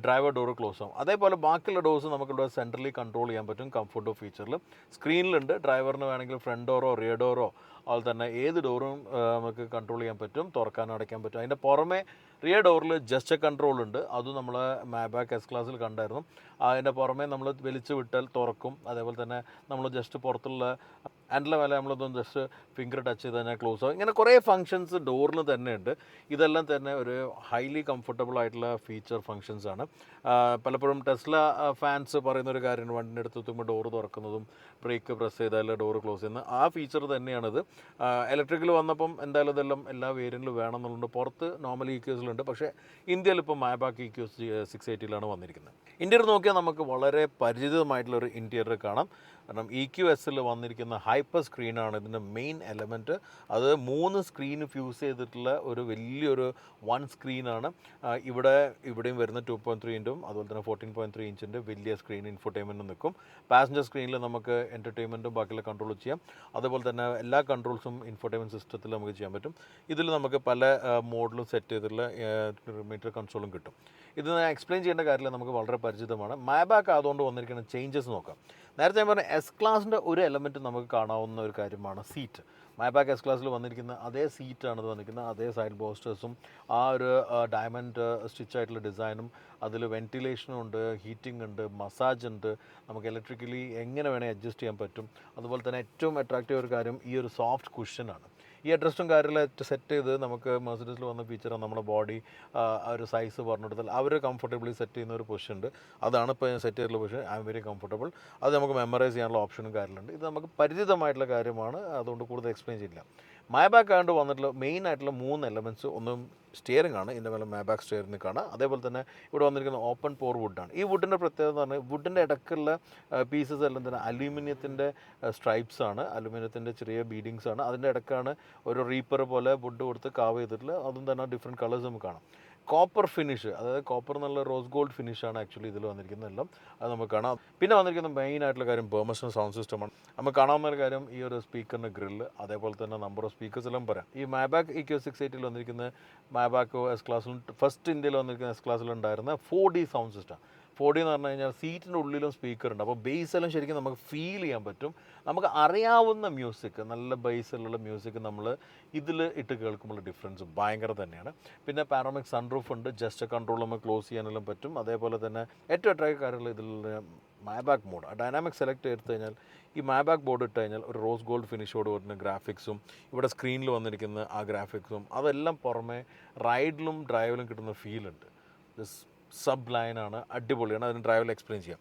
ഡ്രൈവർ ഡോറ് ക്ലോസ് ആവും. അതേപോലെ ബാക്കിയുള്ള ഡോർസ് നമുക്കിവിടെ സെൻട്രലി കൺട്രോൾ ചെയ്യാൻ പറ്റും കംഫർട്ട് ഡോർ ഫീച്ചറിൽ. സ്ക്രീനിലുണ്ട്. ഡ്രൈവറിന് വേണമെങ്കിൽ ഫ്രണ്ട് ഡോറോ റിയർ ഡോറോ അതുപോലെ തന്നെ ഏത് ഡോറും നമുക്ക് കൺട്രോൾ ചെയ്യാൻ പറ്റും, തുറക്കാനും അടയ്ക്കാൻ പറ്റും. അതിൻ്റെ പുറമെ റിയർ ഡോറിൽ ജസ്റ്റ് കൺട്രോൾ ഉണ്ട്. അതും നമ്മൾ മാബാക്ക് എസ് ക്ലാസ്സിൽ കണ്ടായിരുന്നു. അതിൻ്റെ പുറമെ നമ്മൾ വലിച്ചു വിട്ടാൽ തുറക്കും. അതേപോലെ തന്നെ നമ്മൾ ജസ്റ്റ് പുറത്തുള്ള ഹാൻഡിലെ മേലെ നമ്മളൊന്നും ജസ്റ്റ് ഫിംഗർ ടച്ച് ചെയ്ത് കഴിഞ്ഞാൽ ക്ലോസ് ആവും. ഇങ്ങനെ കുറേ ഫങ്ഷൻസ് ഡോറിന് തന്നെ ഉണ്ട്. ഇതെല്ലാം തന്നെ ഒരു ഹൈലി കംഫർട്ടബിൾ ആയിട്ടുള്ള ഫീച്ചർ ഫങ്ഷൻസ് ആണ്. പലപ്പോഴും ടെസ്ല ഫാൻസ് പറയുന്ന ഒരു കാര്യമാണ്, വണ്ടിൻ്റെ അടുത്ത് എത്തുമ്പോൾ ഡോറ് തുറക്കുന്നതും ബ്രേക്ക് പ്രസ് ചെയ്താൽ ഡോറ് ക്ലോസ് ചെയ്യുന്നത്. ആ ഫീച്ചർ തന്നെയാണിത്. ഇലക്ട്രിക്കൽ വന്നപ്പം എന്തായാലും ഇതെല്ലാം എല്ലാ വേരിയൻറ്റിലും വേണമെന്നുള്ളത്. പുറത്ത് നോർമൽ EQSലുണ്ട്, പക്ഷേ ഇന്ത്യയിൽ ഇപ്പോൾ മാബാക്ക് EQS 680 വന്നിരിക്കുന്നത്. ഇന്റീരിയർ നോക്കിയാൽ നമുക്ക് വളരെ പരിചിതമായിട്ടുള്ളൊരു ഇൻറ്റീരിയർ കാണാം. കാരണം EQSൽ വന്നിരിക്കുന്ന ഹൈപ്പർ സ്ക്രീനാണ് ഇതിൻ്റെ മെയിൻ എലമെൻറ്റ്. അത് 3 സ്ക്രീൻ ഫ്യൂസ് ചെയ്തിട്ടുള്ള ഒരു വലിയൊരു വൺ സ്ക്രീനാണ്. ഇവിടെയും വരുന്ന 2.3 ഇഞ്ചും അതുപോലെ തന്നെ 14.3 ഇഞ്ചിൻ്റെ വലിയ സ്ക്രീൻ ഇൻഫോർടൈൻമെൻറ്റും നിൽക്കും. പാസഞ്ചർ സ്ക്രീനിൽ നമുക്ക് എൻ്റർടൈൻമെൻറ്റും ബാക്കിയുള്ള കൺട്രോൾ ചെയ്യാം. അതുപോലെ തന്നെ എല്ലാ കൺട്രോൾസും ഇൻഫോർടൈൻമെൻറ്റ് സിസ്റ്റത്തിൽ നമുക്ക് ചെയ്യാൻ പറ്റും. ഇതിൽ നമുക്ക് പല മോഡലും സെറ്റ് ചെയ്തിട്ടുള്ള മീറ്റർ കൺസോളും കിട്ടും. ഇത് ഞാൻ എക്സ്പ്ലെയിൻ ചെയ്യേണ്ട കാര്യമില്ല, നമുക്ക് വളരെ പരിചിതമാണ്. മാബാക്ക് അതുകൊണ്ട് വന്നിരിക്കുന്ന ചേഞ്ചസ് നോക്കാം. നേരത്തെ ഞാൻ പറഞ്ഞ എസ് ക്ലാസിൻ്റെ ഒരു എലമെൻറ്റ് നമുക്ക് കാണാവുന്ന ഒരു കാര്യമാണ് സീറ്റ്. മാബാക്ക് എസ് ക്ലാസ്സിൽ വന്നിരിക്കുന്ന അതേ സീറ്റാണ് ഇത് വന്നിരിക്കുന്നത്. അതേ സൈഡ് ബോസ്റ്റേഴ്സും ആ ഒരു ഡയമണ്ട് സ്റ്റിച്ച് ആയിട്ടുള്ള ഡിസൈനും, അതിൽ വെൻറ്റിലേഷനും ഉണ്ട്, ഹീറ്റിംഗ് ഉണ്ട്, മസാജ് ഉണ്ട്. നമുക്ക് ഇലക്ട്രിക്കലി എങ്ങനെ വേണേൽ അഡ്ജസ്റ്റ് ചെയ്യാൻ പറ്റും. അതുപോലെ തന്നെ ഏറ്റവും അട്രാക്റ്റീവ് ഒരു കാര്യം ഈ ഒരു സോഫ്റ്റ് കുഷനാണ്. ഈ അഡ്രസ്റ്റും കാര്യമെല്ലാം സെറ്റ് ചെയ്ത് നമുക്ക് മെർസിഡീസിൽ വന്ന ഫീച്ചറാണ് നമ്മുടെ ബോഡി ആ ഒരു സൈസ് പറഞ്ഞു കൊടുത്താൽ അവർ കംഫർട്ടബിളി സെറ്റ് ചെയ്യുന്ന ഒരു പൊസിഷൻ ഉണ്ട്. അതാണ് ഇപ്പോൾ സെറ്റ് ചെയ്തിട്ടുള്ള position. I am very comfortable. അത് നമുക്ക് മെമ്മറൈസ് ചെയ്യാനുള്ള ഓപ്ഷനും കാര്യങ്ങളുണ്ട്. ഇത് നമുക്ക് പരിചിതമായിട്ടുള്ള കാര്യമാണ്, അതുകൊണ്ട് കൂടുതൽ എക്സ്പ്ലെയിൻ ചെയ്യില്ല. മാബാക്ക് ആയതുകൊണ്ട് വന്നിട്ടുള്ള മെയിൻ ആയിട്ടുള്ള 3 എലമെൻറ്റ്സ്. ഒന്നും സ്റ്റിയറിംഗ് ആണ്, ഇതിൻ്റെ മേലെ മാബാക്ക് സ്റ്റിയറിംഗ് കാണാം. അതേപോലെ തന്നെ ഇവിടെ വന്നിരിക്കുന്ന ഓപ്പൺ പോർ വുഡാണ്. ഈ വുഡിൻ്റെ പ്രത്യേകത എന്ന് പറഞ്ഞാൽ വുഡിൻ്റെ ഇടയ്ക്കുള്ള പീസസ് എല്ലാം തന്നെ അലൂമിനിയത്തിൻ്റെ സ്ട്രൈപ്സ് ആണ്, അലൂമിനിയത്തിൻ്റെ ചെറിയ ബീഡിങ്സ് ആണ്. അതിൻ്റെ ഇടയ്ക്കാണ് ഒരു റീപ്പർ പോലെ വുഡ് കൊടുത്ത് കാവ് ചെയ്തിട്ടുള്ളത്. അതും തന്നെ ഡിഫറെൻറ്റ് കളേഴ്സ് നമുക്ക് കാണാം. കോപ്പർ ഫിനിഷ്, അതായത് കോപ്പർ എന്നുള്ള റോസ് ഗോൾഡ് ഫിനിഷാണ് ആക്ച്വലി ഇതിൽ വന്നിരിക്കുന്നതെല്ലാം. അത് നമുക്ക് കാണാം. പിന്നെ വന്നിരിക്കുന്ന മെയിൻ ആയിട്ടുള്ള കാര്യം ബർമസ്റ്റൺ സൗണ്ട് സിസ്റ്റമാണ്. നമുക്ക് കാണാവുന്ന ഒരു കാര്യം ഈ ഒരു സ്പീക്കറിൻ്റെ ഗ്രില്ല്, അതേപോലെ തന്നെ നമ്പർ ഓഫ് സ്പീക്കേഴ്സ് എല്ലാം പറയാം. ഈ മാബാക്ക് EQS 680 വന്നിരിക്കുന്ന മാബാക്ക് എസ് ക്ലാസ്സിലും ഫസ്റ്റ് ഇന്ത്യയിൽ വന്നിരിക്കുന്ന S ക്ലാസ്സിലുണ്ടായിരുന്ന 4D sound system. 4D എന്ന് പറഞ്ഞു കഴിഞ്ഞാൽ സീറ്റിൻ്റെ ഉള്ളിലും സ്പീക്കർ ഉണ്ട്. അപ്പോൾ ബേസ് എല്ലാം ശരിക്കും നമുക്ക് ഫീൽ ചെയ്യാൻ പറ്റും. നമുക്ക് അറിയാവുന്ന മ്യൂസിക്, നല്ല ബേസിലുള്ള മ്യൂസിക് നമ്മൾ ഇതിൽ ഇട്ട് കേൾക്കുമ്പോൾ ഡിഫറൻസ് ഭയങ്കര തന്നെയാണ്. പിന്നെ പാനോമിക് സൺറൂഫ് ഉണ്ട്, ജസ്റ്റ് കൺട്രോൾ നമുക്ക് ക്ലോസ് ചെയ്യാനെല്ലാം പറ്റും. അതേപോലെ തന്നെ ഏറ്റവും അട്രാക്റ്റീവ് കാര്യമുള്ള ഇതിൽ മാബാക്ക് മോഡ്, ഡൈനാമിക് സെലക്ട് എടുത്തു കഴിഞ്ഞാൽ ഈ മാബാക്ക് ബോർഡ് ഇട്ട് കഴിഞ്ഞാൽ ഒരു റോസ് ഗോൾഡ് ഫിനിഷോട് വരുന്ന ഗ്രാഫിക്സും ഇവിടെ സ്ക്രീനിൽ വന്നിരിക്കുന്ന ആ ഗ്രാഫിക്സും അതെല്ലാം പുറമെ റൈഡിലും ഡ്രൈവിലും കിട്ടുന്ന ഫീലുണ്ട്. സബ് ലൈനാണ്, അടിപൊളിയാണ്. അതിന് ഡ്രൈവിൽ എക്സ്പ്ലെയിൻ ചെയ്യാം.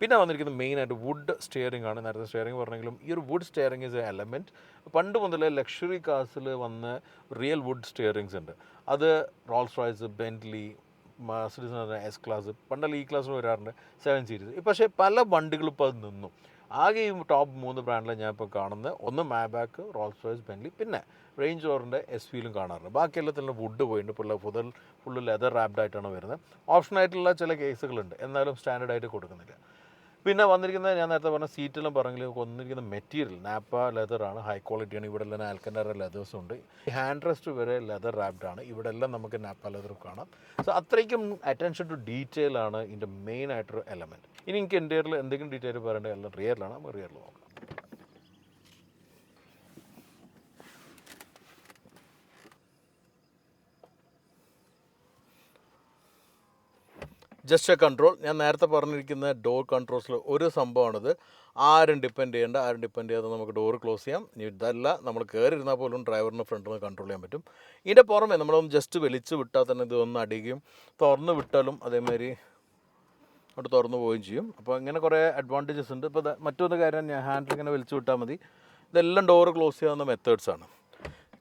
പിന്നെ വന്നിരിക്കുന്നത് മെയിനായിട്ട് വുഡ് സ്റ്റിയറിംഗ് ആണ്. നേരത്തെ സ്റ്റിയറിംഗ് പറഞ്ഞെങ്കിലും ഈ ഒരു wood steering is a element. പണ്ട് മുതലേ ലക്ഷറി കാർസിൽ വന്ന റിയൽ വുഡ് സ്റ്റിയറിങ്സ് ഉണ്ട്. അത് Rolls Royce, Bentley, Mercedes S class, പണ്ടല്ല E ക്ലാസ്സിൽ വരാറുണ്ട്, 7 സീരീസ്. പക്ഷേ പല വണ്ടികളും ഇപ്പോൾ അത് നിന്നു. ആകെ ഈ ടോപ്പ് 3 ബ്രാൻഡിലാണ് ഞാൻ ഇപ്പോൾ കാണുന്നത്. ഒന്ന് മാബാക്ക്, റോൾസ് റോയ്സ്, ബെന്റ്ലി, പിന്നെ റേഞ്ച് റോവറിൻ്റെ SUVയിലും കാണാറുണ്ട്. ബാക്കി എല്ലാത്തിലും വുഡ് പോയിട്ടുണ്ട്. ഫുള്ള് ലെതർ റാപ്ഡ് ആയിട്ടാണ് വരുന്നത്. ഓപ്ഷനായിട്ടുള്ള ചില കേസുകളുണ്ട്, എന്നാലും സ്റ്റാൻഡേർഡായിട്ട് കൊടുക്കുന്നില്ല. പിന്നെ വന്നിരിക്കുന്നത് ഞാൻ നേരത്തെ പറഞ്ഞ സീറ്റെല്ലാം പറഞ്ഞെങ്കിൽ വന്നിരിക്കുന്ന മെറ്റീരിയൽ നാപ്പ ലെതറാണ്, ഹൈ ക്വാളിറ്റിയാണ്. ഇവിടെ എല്ലാം ആൽക്കൻഡാറ ലെതേഴ്സും ഉണ്ട്. ഹാൻഡ് റെസ്റ്റ് വരെ ലെതർ റാപ്ഡ് ആണ്. ഇവിടെ എല്ലാം നമുക്ക് നാപ്പ ലെതർ കാണാം. സോ അത്രയ്ക്കും അറ്റൻഷൻ ടു ഡീറ്റെയിൽ ആണ് ഇതിൻ്റെ മെയിൻ ആയിട്ടൊരു എലമെൻറ്റ്. ഇനി എനിക്ക് ഇൻറ്റീരിയറിൽ എന്തെങ്കിലും ഡീറ്റെയിൽ പറയേണ്ടത് എല്ലാം റിയറിലാണ്. നമുക്ക് റിയറിൽ നോക്കാം. Just control. ഞാൻ നേരത്തെ പറഞ്ഞിരിക്കുന്ന ഡോർ കൺട്രോൾസിൽ ഒരു സംഭവമാണിത്. ആരും ഡിപ്പെൻഡ് ചെയ്യാതെ നമുക്ക് ഡോർ ക്ലോസ് ചെയ്യാം. ഇനി ഇതല്ല, നമ്മൾ കയറിയിരുന്നാൽ പോലും ഡ്രൈവറിന് ഫ്രണ്ടിൽ നിന്ന് കൺട്രോൾ ചെയ്യാൻ പറ്റും. ഇതിൻ്റെ പുറമെ നമ്മളൊന്ന് ജസ്റ്റ് വലിച്ച് വിട്ടാൽ തന്നെ ഇതൊന്ന് അടിക്കുകയും തുറന്ന് വിട്ടാലും അതേമാതിരി അവിടെ തുറന്നു പോവുകയും ചെയ്യും. അപ്പോൾ ഇങ്ങനെ കുറേ അഡ്വാൻറ്റേജസ് ഉണ്ട്. ഇപ്പോൾ മറ്റൊരു കാര്യം, ഞാൻ ഹാൻഡിൽ ഇങ്ങനെ വലിച്ചു വിട്ടാൽ മതി. ഇതെല്ലാം ഡോർ ക്ലോസ് ചെയ്യാവുന്ന മെത്തേഡ്സാണ്.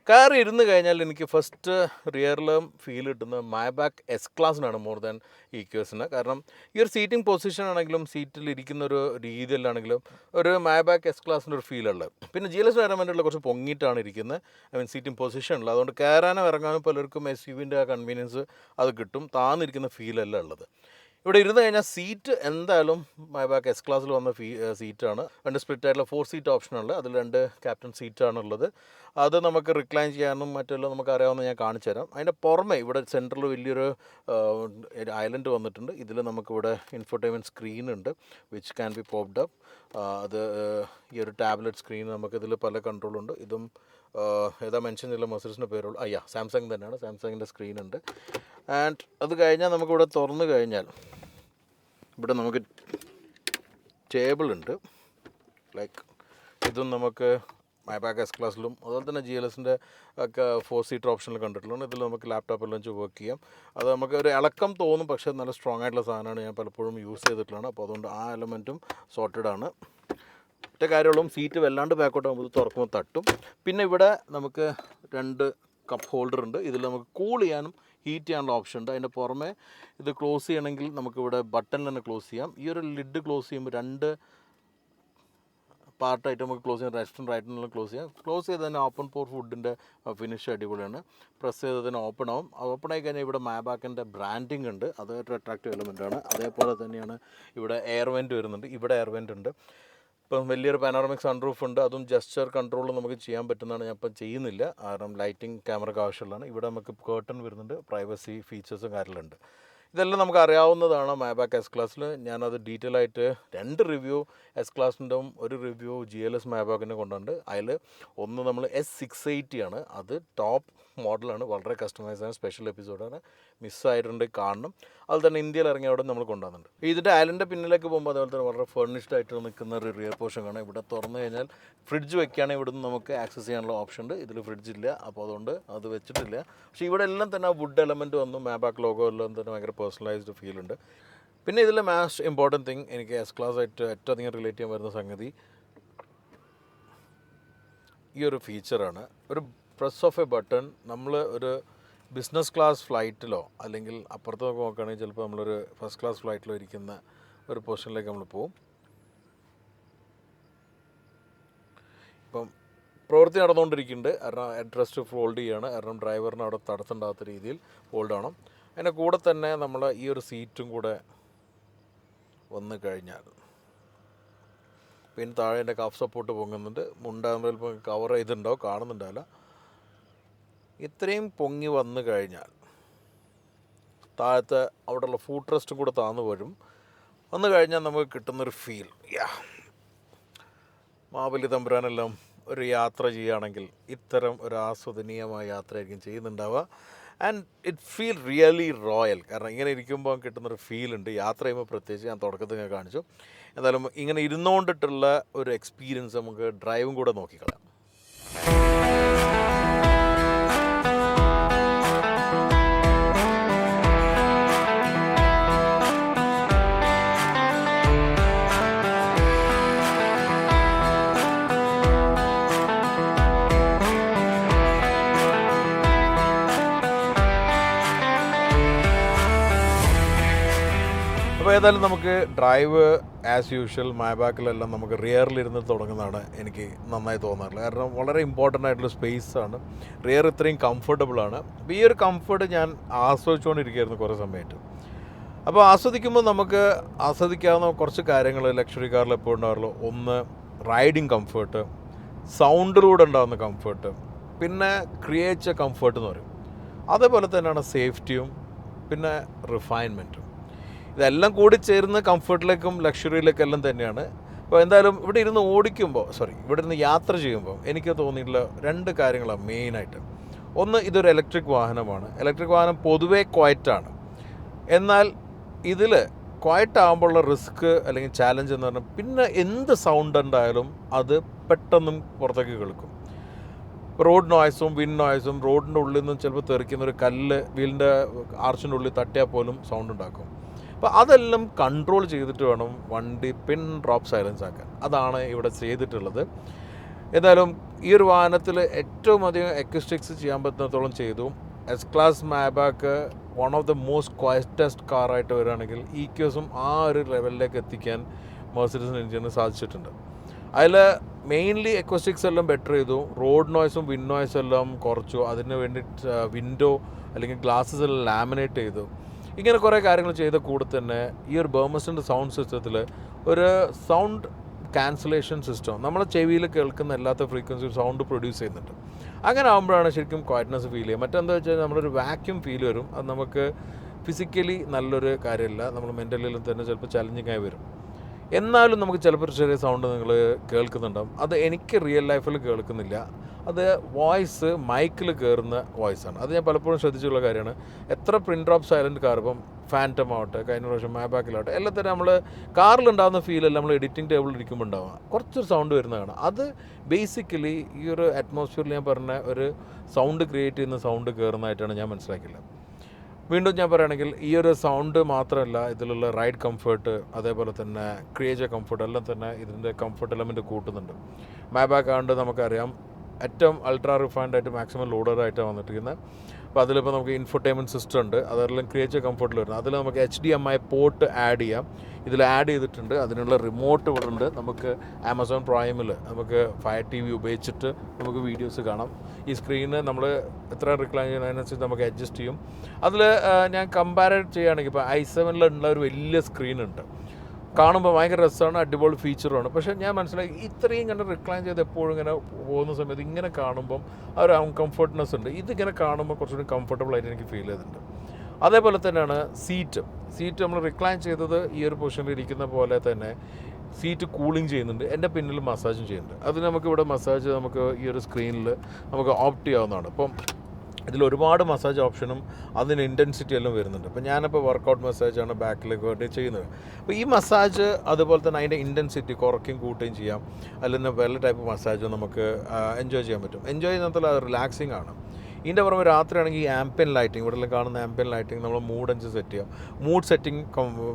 കാർ ഇരുന്ന് കഴിഞ്ഞാൽ എനിക്ക് ഫസ്റ്റ് റിയറിലും ഫീൽ കിട്ടുന്നത് മൈബാക്ക് എസ് ക്ലാസ്സിനാണ് മോർ ദാൻ EQSന്. കാരണം ഈ ഒരു സീറ്റിംഗ് പൊസിഷൻ ആണെങ്കിലും സീറ്റിൽ ഇരിക്കുന്ന ഒരു രീതിയിലാണെങ്കിലും ഒരു മൈബാക്ക് എസ് ക്ലാസ്സിൻ്റെ ഒരു ഫീലുള്ളത്. പിന്നെ GLS വരാൻ കുറച്ച് പൊങ്ങിയിട്ടാണ് ഇരിക്കുന്നത്, ഐ മീൻ സീറ്റിംഗ് പൊസിഷനിൽ. അതുകൊണ്ട് കയറാനും ഇറങ്ങാനും പലർക്കും SUV-ൻ്റെ ആ കൺവീനിയൻസ് അത് കിട്ടും, താന്നിരിക്കുന്ന ഫീലല്ല ഉള്ളത്. ഇവിടെ ഇരുന്ന് കഴിഞ്ഞാൽ സീറ്റ് എന്തായാലും മൈബാക്ക് എസ് ക്ലാസ്സിൽ വന്ന സീറ്റാണ്. 2 സ്പ്ലിറ്റ് ആയിട്ടുള്ള 4 സീറ്റ് ഓപ്ഷനുള്ളത്. അതിൽ 2 ക്യാപ്റ്റൻ സീറ്റാണുള്ളത്. അത് നമുക്ക് റിക്ലൈൻ ചെയ്യാനും മറ്റെല്ലാം നമുക്ക് അറിയാവുന്ന ഞാൻ കാണിച്ചു തരാം. അതിൻ്റെ പുറമെ ഇവിടെ സെൻറ്ററിൽ വലിയൊരു ഐലൻഡ് വന്നിട്ടുണ്ട്. ഇതിൽ നമുക്കിവിടെ ഇൻഫോർടൈൻമെൻറ്റ് സ്ക്രീൻ ഉണ്ട്, which can be popped up. അത് ഈ ഒരു ടാബ്ലറ്റ് സ്ക്രീൻ നമുക്കിതിൽ പല കൺട്രോളുണ്ട്. ഇതും ഏതാ മെൻഷൻ ചെയ്തില്ല, മെർസിഡീസിൻ്റെ പേരുള്ള സാംസങ് തന്നെയാണ്, സാംസങ്ങിൻ്റെ സ്ക്രീൻ ഉണ്ട്. ആൻഡ് അത് കഴിഞ്ഞാൽ നമുക്കിവിടെ തുറന്നു കഴിഞ്ഞാൽ ഇവിടെ നമുക്ക് ടേബിൾ ഉണ്ട്. ലൈക്ക് ഇതും നമുക്ക് മൈബാക്ക് എസ് ക്ലാസ്സിലും അതുപോലെ തന്നെ GLSൻ്റെ ഒക്കെ 4 സീറ്റർ ഓപ്ഷനിൽ കണ്ടിട്ടുള്ളൂ. ഇതിൽ നമുക്ക് ലാപ്ടോപ്പെല്ലാം വെച്ച് വർക്ക് ചെയ്യാം. അത് നമുക്ക് ഒരു ഇളക്കം തോന്നും, പക്ഷേ നല്ല സ്ട്രോങ് ആയിട്ടുള്ള സാധനമാണ്, ഞാൻ പലപ്പോഴും യൂസ് ചെയ്തിട്ടുള്ളതാണ്. അപ്പോൾ അതുകൊണ്ട് ആ എലമെൻറ്റും സോർട്ടഡ് ആണ്. ഒറ്റ കാര്യമുള്ളൂ, സീറ്റ് വല്ലാണ്ട് ബാക്കോട്ട് ആകുമ്പോൾ തുറക്കുമ്പോൾ തട്ടും. പിന്നെ ഇവിടെ നമുക്ക് 2 കപ്പ് ഹോൾഡർ ഉണ്ട്. ഇതിൽ നമുക്ക് കൂൾ ചെയ്യാനും ഹീറ്റ് ചെയ്യാനുള്ള ഓപ്ഷൻ ഉണ്ട്. അതിൻ്റെ പുറമെ ഇത് ക്ലോസ് ചെയ്യണമെങ്കിൽ നമുക്കിവിടെ ബട്ടണിൽ തന്നെ ക്ലോസ് ചെയ്യാം. ഈ ഒരു ലിഡ് ക്ലോസ് ചെയ്യുമ്പോൾ 2 പാർട്ടായിട്ട് നമുക്ക് ക്ലോസ് ചെയ്യാം, ലെഫ്റ്റും റൈറ്റിനും ക്ലോസ് ചെയ്യാം. ക്ലോസ് ചെയ്ത് തന്നെ ഓപ്പൺ ഫോർ ഫുഡിൻ്റെ ഫിനിഷ് അടിപൊളിയാണ്. പ്രസ് ചെയ്ത് തന്നെ ഓപ്പൺ ആവും. ഓപ്പൺ ആയി കഴിഞ്ഞാൽ ഇവിടെ മൈബാക്കിൻ്റെ ബ്രാൻഡിങ് ഉണ്ട്, അതൊരു അട്രാക്റ്റീവ് എലമെൻ്റാണ്. അതേപോലെ തന്നെയാണ് ഇവിടെ എയർ വെൻറ്റ് വരുന്നുണ്ട്. ഇവിടെ എയർ വെൻറ്റ് ഉണ്ട്. ഇപ്പം വലിയൊരു പാനോറമിക് സൺറൂഫ് ഉണ്ട്, അതും ജസ്റ്റർ കൺട്രോൾ നമുക്ക് ചെയ്യാൻ പറ്റുന്നതാണ്. ഞാൻ ഇപ്പം ചെയ്യുന്നില്ല, കാരണം ലൈറ്റിംഗ് ക്യാമറയ്ക്ക് ആവശ്യമുള്ളതാണ്. ഇവിടെ നമുക്ക് കേർട്ടൺ വരുന്നുണ്ട്, പ്രൈവസി ഫീച്ചേഴ്സും കാര്യങ്ങളുണ്ട്. ഇതെല്ലാം നമുക്ക് അറിയാവുന്നതാണ് മൈബാക്ക് എസ് ക്ലാസ്സിൽ. ഞാനത് ഡീറ്റെയിൽ ആയിട്ട് 2 റിവ്യൂ എസ് ക്ലാസിൻ്റെ ഒരു റിവ്യൂ GLS മൈബാക്കിനെ കൊണ്ടുണ്ട്. അതിൽ ഒന്ന് നമ്മൾ S680 ആണ്, അത് ടോപ്പ് മോഡലാണ്, വളരെ കസ്റ്റമൈസ് ആണ്, സ്പെഷ്യൽ എപ്പിസോഡാണ്, മിസ്സായിട്ടുണ്ട്, കാണണം. അതുപോലെ തന്നെ ഇന്ത്യയിൽ ഇറങ്ങിയ അവിടെ നമ്മൾ കൊണ്ടുവന്നുണ്ട്. ഇതിൻ്റെ ഐലൻഡിൻ്റെ പിന്നിലേക്ക് പോകുമ്പോൾ അതുപോലെ തന്നെ വളരെ ഫർണിഷ്ഡ് ആയിട്ട് നിൽക്കുന്ന ഒരു റിയർ പോർഷൻ കാണാം. ഇവിടെ തുറന്നു കഴിഞ്ഞാൽ ഫ്രിഡ്ജ് വെക്കുകയാണെങ്കിൽ ഇവിടെ നിന്ന് നമുക്ക് ആക്സസ് ചെയ്യാനുള്ള ഓപ്ഷൻ ഉണ്ട്. ഇതിൽ ഫ്രിഡ്ജില്ല, അപ്പോൾ അതുകൊണ്ട് അത് വെച്ചിട്ടില്ല. പക്ഷേ ഇവിടെ എല്ലാം തന്നെ ആ വുഡ് എലമെൻറ്റ് വന്നു, മൈബാക്ക് ലോഗോ എല്ലാം തന്നെ ഭയങ്കര പേഴ്സണലൈസ്ഡ് ഫീൽ ഉണ്ട്. പിന്നെ ഇതിൽ മോസ്റ്റ് ഇമ്പോർട്ടൻറ്റ് തിങ് എനിക്ക് എസ് ക്ലാസ് ആയിട്ട് ഏറ്റവും അധികം റിലേറ്റ് ചെയ്യാൻ വരുന്ന സംഗതി ഈ ഒരു ഫീച്ചറാണ്. ഒരു പ്രസ് ഓഫ് എ ബട്ടൺ നമ്മൾ ഒരു ബിസിനസ് ക്ലാസ് ഫ്ലൈറ്റിലോ അല്ലെങ്കിൽ അപ്പുറത്തൊക്കെ നോക്കുകയാണെങ്കിൽ ചിലപ്പോൾ നമ്മളൊരു ഫസ്റ്റ് ക്ലാസ് ഫ്ലൈറ്റിലോ ഇരിക്കുന്ന ഒരു പൊസിഷനിലേക്ക് നമ്മൾ പോകും. ഇപ്പം പ്രവൃത്തി നടന്നുകൊണ്ടിരിക്കുന്നുണ്ട്, കാരണം ഹെഡ്റെസ്റ്റ് ഫോൾഡ് ചെയ്യുകയാണ്, കാരണം ഡ്രൈവറിന് അവിടെ തടസ്സമുണ്ടാകാത്ത രീതിയിൽ ഫോൾഡ് ആവണം. അതിൻ്റെ കൂടെ തന്നെ നമ്മൾ ഈ ഒരു സീറ്റും കൂടെ വന്നു കഴിഞ്ഞാൽ പിന്നെ താഴെ എൻ്റെ കഫ് സപ്പോർട്ട് പൊങ്ങുന്നുണ്ട്. മുണ്ടാകുമ്പോൾ ചിലപ്പോൾ കവർ ചെയ്തിട്ടുണ്ടാവും, കാണുന്നുണ്ടാവില്ല. ഇത്രയും പൊങ്ങി വന്നു കഴിഞ്ഞാൽ താഴത്തെ അവിടെയുള്ള ഫുഡ് റെസ്റ്റും കൂടെ താന്നു വരും. വന്നു കഴിഞ്ഞാൽ നമുക്ക് കിട്ടുന്നൊരു ഫീൽ, മാബലി തമ്പുരാനെല്ലാം ഒരു യാത്ര ചെയ്യുകയാണെങ്കിൽ ഇത്തരം ഒരു ആസ്വദനീയമായ യാത്രയായിരിക്കും ചെയ്യുന്നുണ്ടാവുക. And it feel really royal. കാരണം ഇങ്ങനെ ഇരിക്കുമ്പോൾ കിട്ടുന്നൊരു ഫീലുണ്ട്. യാത്ര ചെയ്യുമ്പോൾ പ്രത്യേകിച്ച് ഞാൻ തുടക്കത്തിൽ ഞാൻ കാണിച്ചു. എന്തായാലും ഇങ്ങനെ ഇരുന്നുകൊണ്ടിട്ടുള്ള ഒരു എക്സ്പീരിയൻസ് നമുക്ക് ഡ്രൈവും കൂടെ നോക്കിക്കളയാം. അപ്പോൾ ഏതായാലും നമുക്ക് ഡ്രൈവ് ആസ് യൂഷ്വൽ മൈബാക്കിലെല്ലാം നമുക്ക് റിയറിലിരുന്ന് തുടങ്ങുന്നതാണ് എനിക്ക് നന്നായി തോന്നാറുള്ളത്. കാരണം വളരെ ഇമ്പോർട്ടൻ്റ് ആയിട്ടുള്ള സ്പേസാണ് റിയർ, ഇത്രയും കംഫർട്ടബിളാണ്. അപ്പോൾ ഈ ഒരു കംഫർട്ട് ഞാൻ ആസ്വദിച്ചുകൊണ്ടിരിക്കുകയായിരുന്നു കുറേ സമയത്ത്. അപ്പോൾ ആസ്വദിക്കുമ്പോൾ നമുക്ക് ആസ്വദിക്കാവുന്ന കുറച്ച് കാര്യങ്ങൾ ലക്ഷറി കാറിൽ എപ്പോൾ ഉണ്ടാവുള്ളൂ. ഒന്ന് റൈഡിങ് കംഫർട്ട്, സൗണ്ടിലൂടെ ഉണ്ടാകുന്ന കംഫർട്ട്, പിന്നെ ക്രിയേറ്റ് കംഫർട്ട് എന്ന് പറയും. അതേപോലെ തന്നെയാണ് സേഫ്റ്റിയും പിന്നെ റിഫൈൻമെൻറ്റും. ഇതെല്ലാം കൂടി ചേർന്ന് കംഫർട്ടിലേക്കും ലക്ഷറിയിലേക്കും എല്ലാം തന്നെയാണ്. അപ്പോൾ എന്തായാലും ഇവിടെ ഇരുന്ന് യാത്ര ചെയ്യുമ്പോൾ എനിക്ക് തോന്നിയിട്ടുള്ള 2 കാര്യങ്ങളാണ് മെയിനായിട്ട്. ഒന്ന്, ഇതൊരു ഇലക്ട്രിക് വാഹനമാണ്. ഇലക്ട്രിക് വാഹനം പൊതുവേ ക്വയറ്റാണ്. എന്നാൽ ഇതിൽ ക്വയറ്റ് ആകുമ്പോഴുള്ള റിസ്ക് അല്ലെങ്കിൽ ചാലഞ്ച് എന്ന് പറഞ്ഞാൽ പിന്നെ എന്ത് സൗണ്ട് ഉണ്ടായാലും അത് പെട്ടെന്നും പുറത്തേക്ക് കേൾക്കും. റോഡ് നോയ്സും വിൻഡ് നോയ്സും, റോഡിൻ്റെ ഉള്ളിൽ നിന്നും ചിലപ്പോൾ തെറിക്കുന്നൊരു കല്ല് വീലിൻ്റെ ആർച്ചിൻ്റെ ഉള്ളിൽ തട്ടിയാൽ പോലും സൗണ്ട് ഉണ്ടാക്കും. അപ്പോൾ അതെല്ലാം കൺട്രോൾ ചെയ്തിട്ട് വേണം വണ്ടി പിൻ ഡ്രോപ്പ് സൈലൻസ് ആക്കാൻ. അതാണ് ഇവിടെ ചെയ്തിട്ടുള്ളത്. ഏതായാലും ഈ ഒരു വാഹനത്തിൽ ഏറ്റവും അധികം അക്യൂസ്റ്റിക്സ് ചെയ്യാൻ പറ്റുന്നിടത്തോളം ചെയ്തു. S class Maybach one of the most quietest കാറായിട്ട് വരികയാണെങ്കിൽ EQSും ആ ഒരു ലെവലിലേക്ക് എത്തിക്കാൻ മെർസിഡീസ് എഞ്ചിന് സാധിച്ചിട്ടുണ്ട്. അതിൽ മെയിൻലി അക്വസ്റ്റിക്സ് എല്ലാം ബെറ്റർ ചെയ്തു. റോഡ് നോയ്സും വിൻഡ് നോയ്സും എല്ലാം കുറച്ചു. അതിന് വേണ്ടി വിൻഡോ അല്ലെങ്കിൽ ഗ്ലാസ്സസ് എല്ലാം ലാമിനേറ്റ് ചെയ്തു. ഇങ്ങനെ കുറേ കാര്യങ്ങൾ ചെയ്ത കൂടെ തന്നെ ഈ ഒരു ബർമസിൻ്റെ സൗണ്ട് സിസ്റ്റത്തിൽ ഒരു സൗണ്ട് ക്യാൻസലേഷൻ സിസ്റ്റം നമ്മളെ ചെവിയിൽ കേൾക്കുന്ന എല്ലാത്ത ഫ്രീക്വൻസിയും സൗണ്ട് പ്രൊഡ്യൂസ് ചെയ്യുന്നുണ്ട്. അങ്ങനെ ആകുമ്പോഴാണ് ശരിക്കും ക്വയറ്റ്നസ് ഫീൽ ചെയ്യുക. മറ്റെന്താ വെച്ചാൽ നമ്മളൊരു വാക്യൂം ഫീൽ വരും. അത് നമുക്ക് ഫിസിക്കലി നല്ലൊരു കാര്യമല്ല, നമ്മൾ മെൻ്റലിലും തന്നെ ചിലപ്പോൾ ചലഞ്ചിങ് ആയി വരും. എന്നാലും നമുക്ക് ചിലപ്പോൾ ചെറിയ സൗണ്ട് നിങ്ങൾ കേൾക്കുന്നുണ്ടാവും. അത് എനിക്ക് റിയൽ ലൈഫിൽ കേൾക്കുന്നില്ല. അത് വോയിസ് മൈക്കിൽ കയറുന്ന വോയിസാണ്. അത് ഞാൻ പലപ്പോഴും ശ്രദ്ധിച്ചുള്ള കാര്യമാണ്. എത്ര പ്രിൻ്റ് ഡ്രോപ്പ് സൈലൻറ്റ് കാർ, ഇപ്പം ഫാൻറ്റം ആവട്ടെ, കഴിഞ്ഞ പ്രാവശ്യം മാബാക്കിലാവട്ടെ, എല്ലാത്തരം നമ്മൾ കാറിലുണ്ടാകുന്ന ഫീലല്ല നമ്മൾ എഡിറ്റിംഗ് ടേബിളിൽ ഇരിക്കുമ്പോൾ ഉണ്ടാവുക. കുറച്ചൊരു സൗണ്ട് വരുന്നതാണ്. അത് ബേസിക്കലി ഈ ഒരു അറ്റ്മോസ്ഫിയറിൽ ഞാൻ പറഞ്ഞ ഒരു സൗണ്ട് ക്രിയേറ്റ് ചെയ്യുന്ന സൗണ്ട് കയറുന്നതായിട്ടാണ് ഞാൻ മനസ്സിലാക്കിയത്. വീണ്ടും ഞാൻ പറയുകയാണെങ്കിൽ ഈ ഒരു സൗണ്ട് മാത്രമല്ല, ഇതിലുള്ള റൈഡ് കംഫർട്ട്, അതേപോലെ തന്നെ ക്രിയേച്ചർ കംഫർട്ട് എല്ലാം തന്നെ ഇതിൻ്റെ കംഫർട്ട് എലമെൻറ്റ് കൂട്ടുന്നുണ്ട്. മാബാക്ക് ആണ്ട് നമുക്കറിയാം ഏറ്റവും അൾട്രാ റിഫൈൻഡ് ആയിട്ട് മാക്സിമം ലോഡറായിട്ടാണ് വന്നിട്ടിരിക്കുന്നത്. അപ്പോൾ അതിലിപ്പോൾ നമുക്ക് ഇൻഫോർടൈൻമെൻറ്റ് സിസ്റ്റം ഉണ്ട്. അതെല്ലാം ക്രിയേച്ചർ കംഫർട്ടിൽ വരുന്നത്. അതിൽ നമുക്ക് HDMI പോർട്ട് ആഡ് ചെയ്യാം. ഇതിൽ ആഡ് ചെയ്തിട്ടുണ്ട്. അതിനുള്ള റിമോട്ട് ഇവിടെ ഉണ്ട്. നമുക്ക് ആമസോൺ പ്രൈമിൽ നമുക്ക് Fire TV ഉപയോഗിച്ചിട്ട് നമുക്ക് വീഡിയോസ് കാണാം. ഈ സ്ക്രീന് നമ്മൾ എത്ര റിക്ലൈൻ ചെയ്യുന്നതിനനുസരിച്ച് നമുക്ക് അഡ്ജസ്റ്റ് ചെയ്യും. അതിൽ ഞാൻ കമ്പാരർ ചെയ്യുകയാണെങ്കിൽ ഇപ്പോൾ i7 ഒരു വലിയ സ്ക്രീനുണ്ട്. കാണുമ്പോൾ ഭയങ്കര രസമാണ്, അടിപൊളി ഫീച്ചറുമാണ്. പക്ഷേ ഞാൻ മനസ്സിലാക്കി ഇത്രയും ഇങ്ങനെ റിക്ലൈൻ ചെയ്ത് എപ്പോഴും ഇങ്ങനെ പോകുന്ന സമയത്ത് ഇങ്ങനെ കാണുമ്പം ആ ഒരു അൺകംഫർട്ട്നെസ് ഉണ്ട്. ഇതിങ്ങനെ കാണുമ്പോൾ കുറച്ചുകൂടി കംഫർട്ടബിൾ ആയിട്ട് എനിക്ക് ഫീൽ ചെയ്തിട്ടുണ്ട്. അതേപോലെ തന്നെയാണ് സീറ്റ് നമ്മൾ റിക്ലൈൻ ചെയ്തത് ഈ ഒരു പൊസിഷനിൽ ഇരിക്കുന്ന പോലെ തന്നെ സീറ്റ് കൂളിംഗ് ചെയ്യുന്നുണ്ട്. എൻ്റെ പിന്നിൽ മസാജും ചെയ്യുന്നുണ്ട്. അത് നമുക്കിവിടെ മസാജ് നമുക്ക് ഈ ഒരു സ്ക്രീനിൽ നമുക്ക് ഓപ്റ്റ് ചെയ്യാവുന്നതാണ്. അപ്പം ഇതിൽ ഒരുപാട് മസാജ് ഓപ്ഷനും അതിന് ഇൻറ്റൻസിറ്റി എല്ലാം വരുന്നുണ്ട്. അപ്പോൾ ഞാനിപ്പോൾ വർക്കൗട്ട് മസാജാണ് ബാക്കിലേക്ക് വേണ്ടി ചെയ്യുന്നത്. അപ്പോൾ ഈ മസാജ് അതുപോലെ തന്നെ അതിൻ്റെ ഇൻറ്റൻസിറ്റി കുറയ്ക്കുകയും കൂട്ടുകയും ചെയ്യാം. അല്ലെങ്കിൽ വേറെ ടൈപ്പ് മസാജ് നമുക്ക് എൻജോയ് ചെയ്യാൻ പറ്റും. എൻജോയ് ചെയ്യുന്നതിൽ അത് റിലാക്സിങ് ആണ്. ഇതിൻ്റെ പുറമെ രാത്രിയാണെങ്കിൽ ഈ ആംപിയൻ ലൈറ്റിംഗ്, ഇവിടെ കാണുന്ന ആംപിയൻ ലൈറ്റിംഗ് നമ്മൾ മൂഡ് അനുസരിച്ച് സെറ്റ് ചെയ്യാം. മൂഡ് സെറ്റിംഗ്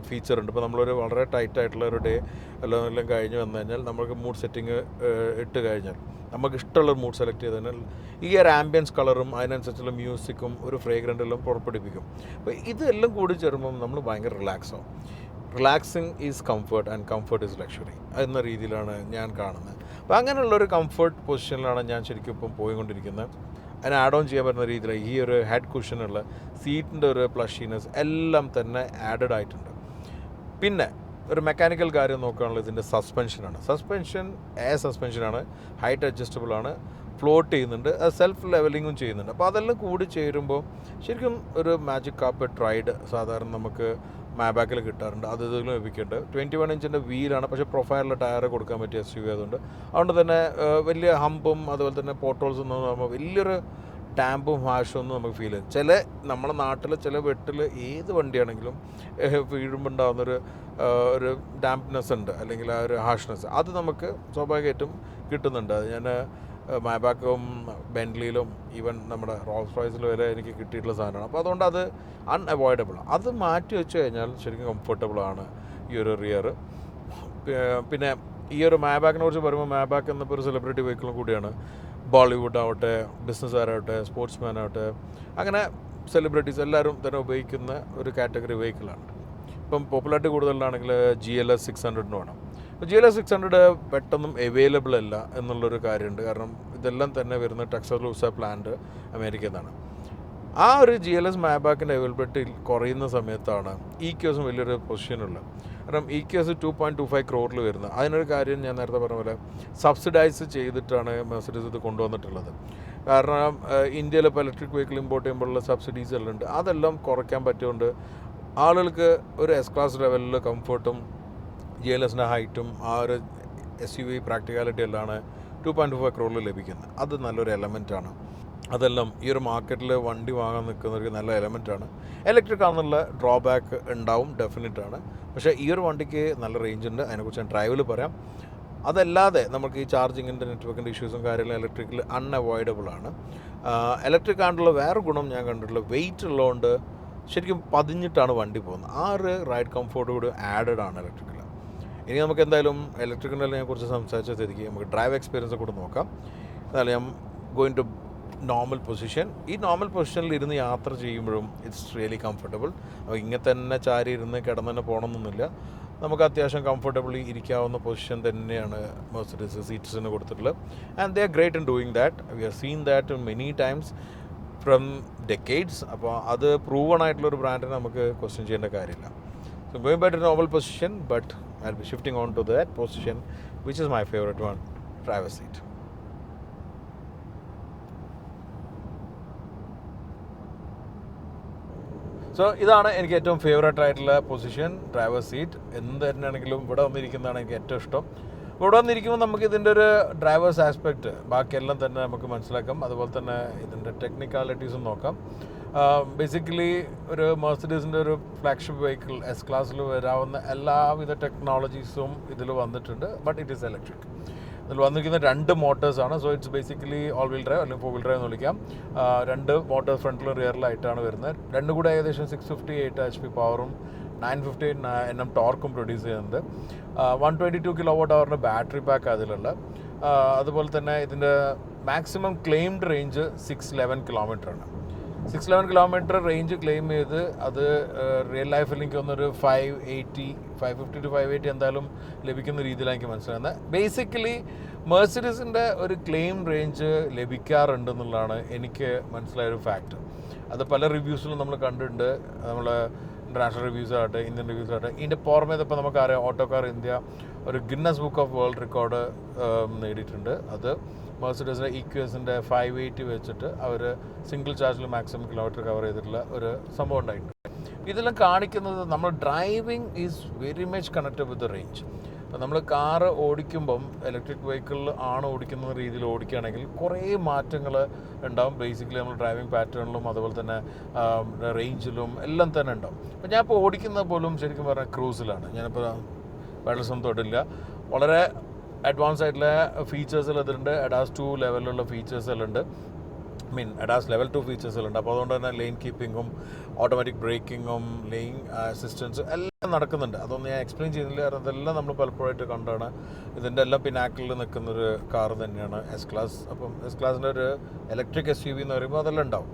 ഫീച്ചർ ഉണ്ട്. ഇപ്പോൾ നമ്മളൊരു വളരെ ടൈറ്റ് ആയിട്ടുള്ള ഒരു ഡേ എല്ലാം കഴിഞ്ഞ് വന്നു കഴിഞ്ഞാൽ നമുക്ക് മൂഡ് സെറ്റിംഗ് ഇട്ട് കഴിഞ്ഞാൽ നമുക്ക് ഇഷ്ടമുള്ളൊരു മൂഡ് സെലക്ട് ചെയ്ത് കഴിഞ്ഞാൽ ഈ ഒരു ആംബിയൻസ് കളറും അതിനനുസരിച്ചുള്ള മ്യൂസിക്കും ഒരു ഫ്രേഗ്രൻ്റെല്ലാം പുറപ്പെടുപ്പിക്കും. അപ്പോൾ ഇതെല്ലാം കൂടി ചേരുമ്പം നമ്മൾ ഭയങ്കര റിലാക്സ് ആവും. Relaxing is comfort and comfort is luxury എന്ന രീതിയിലാണ് ഞാൻ കാണുന്നത്. അപ്പോൾ അങ്ങനെയുള്ളൊരു കംഫർട്ട് പൊസിഷനിലാണ് ഞാൻ ശരിക്കും ഇപ്പം പോയിക്കൊണ്ടിരിക്കുന്നത്. അതിന് ആഡ് ഓൺ ചെയ്യാൻ പറ്റുന്ന രീതിയിൽ ഈ ഒരു ഹെഡ് കുഷനുള്ള സീറ്റിൻ്റെ ഒരു പ്ലഷീനെസ് എല്ലാം തന്നെ ആഡഡ് ആയിട്ടുണ്ട്. പിന്നെ ഒരു മെക്കാനിക്കൽ കാര്യം നോക്കുകയാണെങ്കിൽ ഇതിൻ്റെ സസ്പെൻഷനാണ്. സസ്പെൻഷനാണ്, ഹൈറ്റ് അഡ്ജസ്റ്റബിൾ ആണ്, ഫ്ലോട്ട് ചെയ്യുന്നുണ്ട്, അത് സെൽഫ് ലെവലിങ്ങും ചെയ്യുന്നുണ്ട്. അപ്പോൾ അതെല്ലാം കൂടി ചേരുമ്പോൾ ശരിക്കും ഒരു മാജിക് കാർപ്പറ്റ് റൈഡ് സാധാരണ നമുക്ക് മാബാക്കിൽ കിട്ടാറുണ്ട്. അത് ഇതിലും ലഭിക്കുന്നുണ്ട്. 21 ഇഞ്ചിൻ്റെ വീലാണ്, പക്ഷേ പ്രൊഫൈലിൽ ടയർ കൊടുക്കാൻ പറ്റിയ SUV അതുകൊണ്ട് തന്നെ വലിയ ഹമ്പും അതുപോലെ തന്നെ പോട്ടോൾസ് ഒന്നും നമ്മൾ വലിയൊരു ടാമ്പും ഹാഷും ഒന്നും നമുക്ക് ഫീൽ ചെയ്യും. നമ്മുടെ നാട്ടിൽ ചില വെട്ടിൽ ഏത് വണ്ടിയാണെങ്കിലും വീഴുമ്പോൾ ഉണ്ടാകുന്നൊരു ഒരു ഡാംപ്നെസ് ഉണ്ട്, അല്ലെങ്കിൽ ആ ഒരു ഹാഷ്നെസ്, അത് നമുക്ക് സ്വാഭാവികമായിട്ടും കിട്ടുന്നുണ്ട്. അത് ഞാൻ മാബാക്കും ബെൻറ്റ്ലിയിലും ഈവൻ നമ്മുടെ റോൾസ് റോയ്സിലും വരെ എനിക്ക് കിട്ടിയിട്ടുള്ള സാധനമാണ്. അപ്പോൾ അതുകൊണ്ട് അത് അൺഅവോയ്ഡബിളാണ്. അത് മാറ്റി വെച്ച് കഴിഞ്ഞാൽ ശരിക്കും കംഫർട്ടബിളാണ് ഈ ഒരു റിയർ. പിന്നെ ഈ ഒരു മാബാക്കിനെ കുറിച്ച് പറയുമ്പോൾ മാബാക്ക് എന്നപ്പോൾ ഒരു സെലിബ്രിറ്റി വെഹിക്കിളും കൂടിയാണ്. ബോളിവുഡ് ആവട്ടെ, ബിസിനസ്സുകാരാവട്ടെ, സ്പോർട്സ്മാൻ ആവട്ടെ, അങ്ങനെ സെലിബ്രിറ്റീസ് എല്ലാവരും തന്നെ ഉപയോഗിക്കുന്ന ഒരു കാറ്റഗറി വെഹിക്കിളാണ്. ഇപ്പം പോപ്പുലാരിറ്റി കൂടുതലാണെങ്കിൽ GLS 600 വേണം. അപ്പോൾ GLS 600 പെട്ടെന്നും അവൈലബിൾ അല്ല എന്നുള്ളൊരു കാര്യമുണ്ട്. കാരണം ഇതെല്ലാം തന്നെ വരുന്ന ടെക്സലൂസ പ്ലാന്റ് അമേരിക്കയിൽ നിന്നാണ്. ആ ഒരു GLS മാബാക്കിൻ്റെ അവൈലബിലിറ്റി കുറയുന്ന സമയത്താണ് EQSും വലിയൊരു പൊസിഷനുള്ളത്. കാരണം EQS 2.25 crore വരുന്നത്. അതിനൊരു കാര്യം ഞാൻ നേരത്തെ പറഞ്ഞ പോലെ സബ്സിഡൈസ് ചെയ്തിട്ടാണ് മെർസിഡീസ് ഇത് കൊണ്ടുവന്നിട്ടുള്ളത്. കാരണം ഇന്ത്യയിൽ ഇപ്പോൾ ഇലക്ട്രിക് വെഹിക്കിൾ ഇമ്പോർട്ട് ചെയ്യുമ്പോഴുള്ള സബ്സിഡീസ് എല്ലാം ഉണ്ട്. അതെല്ലാം കുറയ്ക്കാൻ പറ്റുകൊണ്ട് ആളുകൾക്ക് ഒരു S ക്ലാസ് ലെവലിൽ കംഫർട്ടും GLSൻ്റെ ഹൈറ്റും ആ ഒരു SUV പ്രാക്ടിക്കാലിറ്റി എല്ലാം 2.25 crore ലഭിക്കുന്നത്. അത് നല്ലൊരു എലമെൻറ്റാണ്. അതെല്ലാം ഈ ഒരു മാർക്കറ്റിൽ വണ്ടി വാങ്ങാൻ നിൽക്കുന്നവർക്ക് നല്ല എലമെൻറ്റാണ്. ഇലക്ട്രിക് ആണെന്നുള്ള ഡ്രോബാക്ക് ഉണ്ടാവും, ഡെഫിനറ്റാണ്. പക്ഷേ ഈ ഒരു വണ്ടിക്ക് നല്ല റേഞ്ച് ഉണ്ട്. അതിനെക്കുറിച്ച് ഞാൻ ഡ്രൈവിൽ പറയാം. അതല്ലാതെ നമുക്ക് ഈ ചാർജിങ്ങിൻ്റെ നെറ്റ്വർക്കിൻ്റെ ഇഷ്യൂസും കാര്യങ്ങളും ഇലക്ട്രിക്കിൽ അൺഅവോയ്ഡബിൾ ആണ്. ഇലക്ട്രിക് ആയിട്ടുള്ള വേറെ ഗുണം ഞാൻ കണ്ടിട്ടുള്ള വെയിറ്റ് ഉള്ളതുകൊണ്ട് ശരിക്കും പതിഞ്ഞിട്ടാണ് വണ്ടി പോകുന്നത്. ആ ഒരു റൈഡ് കംഫോർട്ട് കൂടി ആഡഡ് ആണ് ഇലക്ട്രിക്കിൽ. ഇനി നമുക്ക് എന്തായാലും ഇലക്ട്രിക്കിനെ കുറിച്ച് സംസാരിച്ച സ്ഥിതിക്ക് നമുക്ക് ഡ്രൈവ് എക്സ്പീരിയൻസ് കൂടെ നോക്കാം. എന്നാലും ഞാൻ ഗോയിങ് ടു നോർമൽ പൊസിഷൻ. ഈ നോർമൽ പൊസിഷനിൽ ഇരുന്ന് യാത്ര ചെയ്യുമ്പോഴും ഇറ്റ്സ് റിയലി കംഫർട്ടബിൾ. അപ്പോൾ ഇങ്ങനെ തന്നെ ചാരി ഇരുന്ന് കിടന്ന് തന്നെ പോകണമെന്നൊന്നുമില്ല. നമുക്ക് അത്യാവശ്യം കംഫർട്ടബിളി ഇരിക്കാവുന്ന പൊസിഷൻ തന്നെയാണ് മെർസിഡീസ് സീറ്റ്സിന് കൊടുത്തിട്ടുള്ളത്. And they are great in doing that. We are seen that many times from decades. അപ്പോൾ അത് പ്രൂവൺ ആയിട്ടുള്ളൊരു ബ്രാൻഡിനെ നമുക്ക് ക്വസ്റ്റ്യൻ ചെയ്യേണ്ട കാര്യമില്ല. So going back to normal position, but I will be shifting on to that position which is my favourite one, driver seat. സോ ഇതാണ് എനിക്ക് ഏറ്റവും ഫേവറേറ്റ് ആയിട്ടുള്ള പൊസിഷൻ, ഡ്രൈവർ സീറ്റ്. എന്ത് തന്നെയാണെങ്കിലും ഇവിടെ വന്നിരിക്കുന്നതാണ് എനിക്ക് ഏറ്റവും ഇഷ്ടം. ഇവിടെ വന്നിരിക്കുമ്പോൾ നമുക്ക് ഇതിൻ്റെ ഒരു ഡ്രൈവേഴ്സ് ആസ്പെക്റ്റ് ബാക്കിയെല്ലാം തന്നെ നമുക്ക് മനസ്സിലാക്കാം. അതുപോലെ തന്നെ ഇതിൻ്റെ ടെക്നിക്കാലിറ്റീസും നോക്കാം. ബേസിക്കലി ഒരു മെർസിഡീസിൻ്റെ ഒരു ഫ്ലാഗ്ഷിപ്പ് വെഹിക്കിൾ എസ് ക്ലാസ്സിൽ വരാവുന്ന എല്ലാവിധ ടെക്നോളജീസും ഇതിൽ വന്നിട്ടുണ്ട്. But it is electric. ഇതിൽ വന്നിരിക്കുന്ന 2 മോട്ടേഴ്സാണ്. So it's basically all wheel drive അല്ലെങ്കിൽ 4 വീൽ ഡ്രൈവ് എന്ന് വിളിക്കാം. 2 മോട്ടോഴ്സ് ഫ്രണ്ടിലും റിയറിലായിട്ടാണ് വരുന്നത്. രണ്ടും കൂടെ ഏകദേശം 658 HP പവറും 950 Nm ടോർക്കും പ്രൊഡ്യൂസ് ചെയ്യുന്നുണ്ട്. 122 kWh ബാറ്ററി പാക്ക് അതിലുള്ള. അതുപോലെ തന്നെ ഇതിൻ്റെ മാക്സിമം ക്ലെയിംഡ് റേഞ്ച് 611 km ആണ്. 611 km റേഞ്ച് ക്ലെയിം ചെയ്ത് അത് റിയൽ ലൈഫിൽ എനിക്ക് തോന്നുന്നൊരു 550 to 580 എന്തായാലും ലഭിക്കുന്ന രീതിയിലാണ് എനിക്ക് മനസ്സിലാകുന്നത്. ബേസിക്കലി മെർസിഡീസിൻ്റെ ഒരു ക്ലെയിം റേഞ്ച് ലഭിക്കാറുണ്ടെന്നുള്ളതാണ് എനിക്ക് മനസ്സിലായൊരു ഫാക്റ്റ്. അത് പല റിവ്യൂസിലും നമ്മൾ കണ്ടിട്ടുണ്ട്. നമ്മൾ ഇൻ്റർനാഷണൽ റിവ്യൂസ് ആകട്ടെ, ഇന്ത്യൻ റിവ്യൂസ് ആകട്ടെ. ഇതിൻ്റെ പുറമേ ഇപ്പോൾ നമുക്കറിയാം ഓട്ടോകാർ ഇന്ത്യ ഒരു Guinness book of world record നേടിയിട്ടുണ്ട്. അത് മെർസിഡീസിൻ്റെ EQSൻ്റെ 580 വെച്ചിട്ട് അവർ സിംഗിൾ ചാർജിൽ മാക്സിമം കിലോമീറ്റർ കവർ ചെയ്തിട്ടുള്ള ഒരു സംഭവം ഉണ്ടായിട്ടുണ്ട്. ഇതെല്ലാം കാണിക്കുന്നത് നമ്മൾ driving is very much connected with the range. അപ്പോൾ നമ്മൾ കാറ് ഓടിക്കുമ്പം ഇലക്ട്രിക് വെഹിക്കിളിൽ ആണ് ഓടിക്കുന്ന രീതിയിൽ ഓടിക്കുകയാണെങ്കിൽ കുറേ മാറ്റങ്ങൾ ഉണ്ടാവും. ബേസിക്കലി നമ്മൾ ഡ്രൈവിംഗ് പാറ്റേണിലും അതുപോലെ തന്നെ റേഞ്ചിലും എല്ലാം തന്നെ ഉണ്ടാവും. അപ്പോൾ ഞാനിപ്പോൾ ഓടിക്കുന്നത് പോലും ശരിക്കും പറഞ്ഞാൽ ക്രൂസിലാണ്. ഞാനിപ്പോൾ വെള്ളസം തൊടില്ല. വളരെ അഡ്വാൻസ് ആയിട്ടുള്ള ഫീച്ചേഴ്സിൽ അതിലുണ്ട്. ADAS 2 ലെവലിലുള്ള ഫീച്ചേഴ്സിലുണ്ട്. ADAS level 2 ഫീച്ചേഴ്സിലുണ്ട്. അപ്പോൾ അതുകൊണ്ട് തന്നെ ലെയിൻ കീപ്പിങ്ങും ഓട്ടോമാറ്റിക് ബ്രേക്കിങ്ങും ലെയിൻ അസിസ്റ്റൻസും എല്ലാം നടക്കുന്നുണ്ട്. അതൊന്നും ഞാൻ എക്സ്പ്ലെയിൻ ചെയ്യുന്നില്ല. കാരണം അതെല്ലാം നമ്മൾ പലപ്പോഴായിട്ട് കണ്ടാണ്. ഇതിൻ്റെ എല്ലാം പിനാക്കിളിൽ നിൽക്കുന്നൊരു കാർ തന്നെയാണ് എസ് ക്ലാസ്. അപ്പം എസ് ക്ലാസിൻ്റെ ഒരു ഇലക്ട്രിക് SUV എന്ന് പറയുമ്പോൾ അതെല്ലാം ഉണ്ടാവും.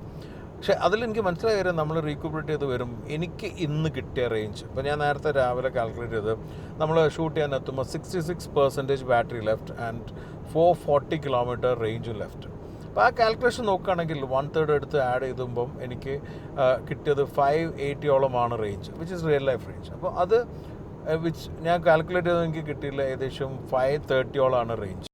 പക്ഷേ അതിലെനിക്ക് മനസ്സിലായ കാര്യം നമ്മൾ റീക്യൂപ്പറേറ്റ് ചെയ്ത് വരും. എനിക്ക് ഇന്ന് കിട്ടിയ റേഞ്ച് ഇപ്പോൾ ഞാൻ നേരത്തെ രാവിലെ കാൽക്കുലേറ്റ് ചെയ്ത് നമ്മൾ ഷൂട്ട് ചെയ്യാൻ എത്തുമ്പോൾ 66% ബാറ്ററി ലെഫ്റ്റ് ആൻഡ് 440 km റേഞ്ചും ലെഫ്റ്റ്. അപ്പോൾ ആ കാൽക്കുലേഷൻ നോക്കുകയാണെങ്കിൽ 1/3 എടുത്ത് ആഡ് ചെയ്തുമ്പം എനിക്ക് കിട്ടിയത് 580ഓളമാണ് range, which is real life range. അപ്പോൾ അത് വിച്ച് ഞാൻ കാൽക്കുലേറ്റ് ചെയ്തത് എനിക്ക് കിട്ടിയില്ല, ഏകദേശം 530ഓളാണ് റേഞ്ച്.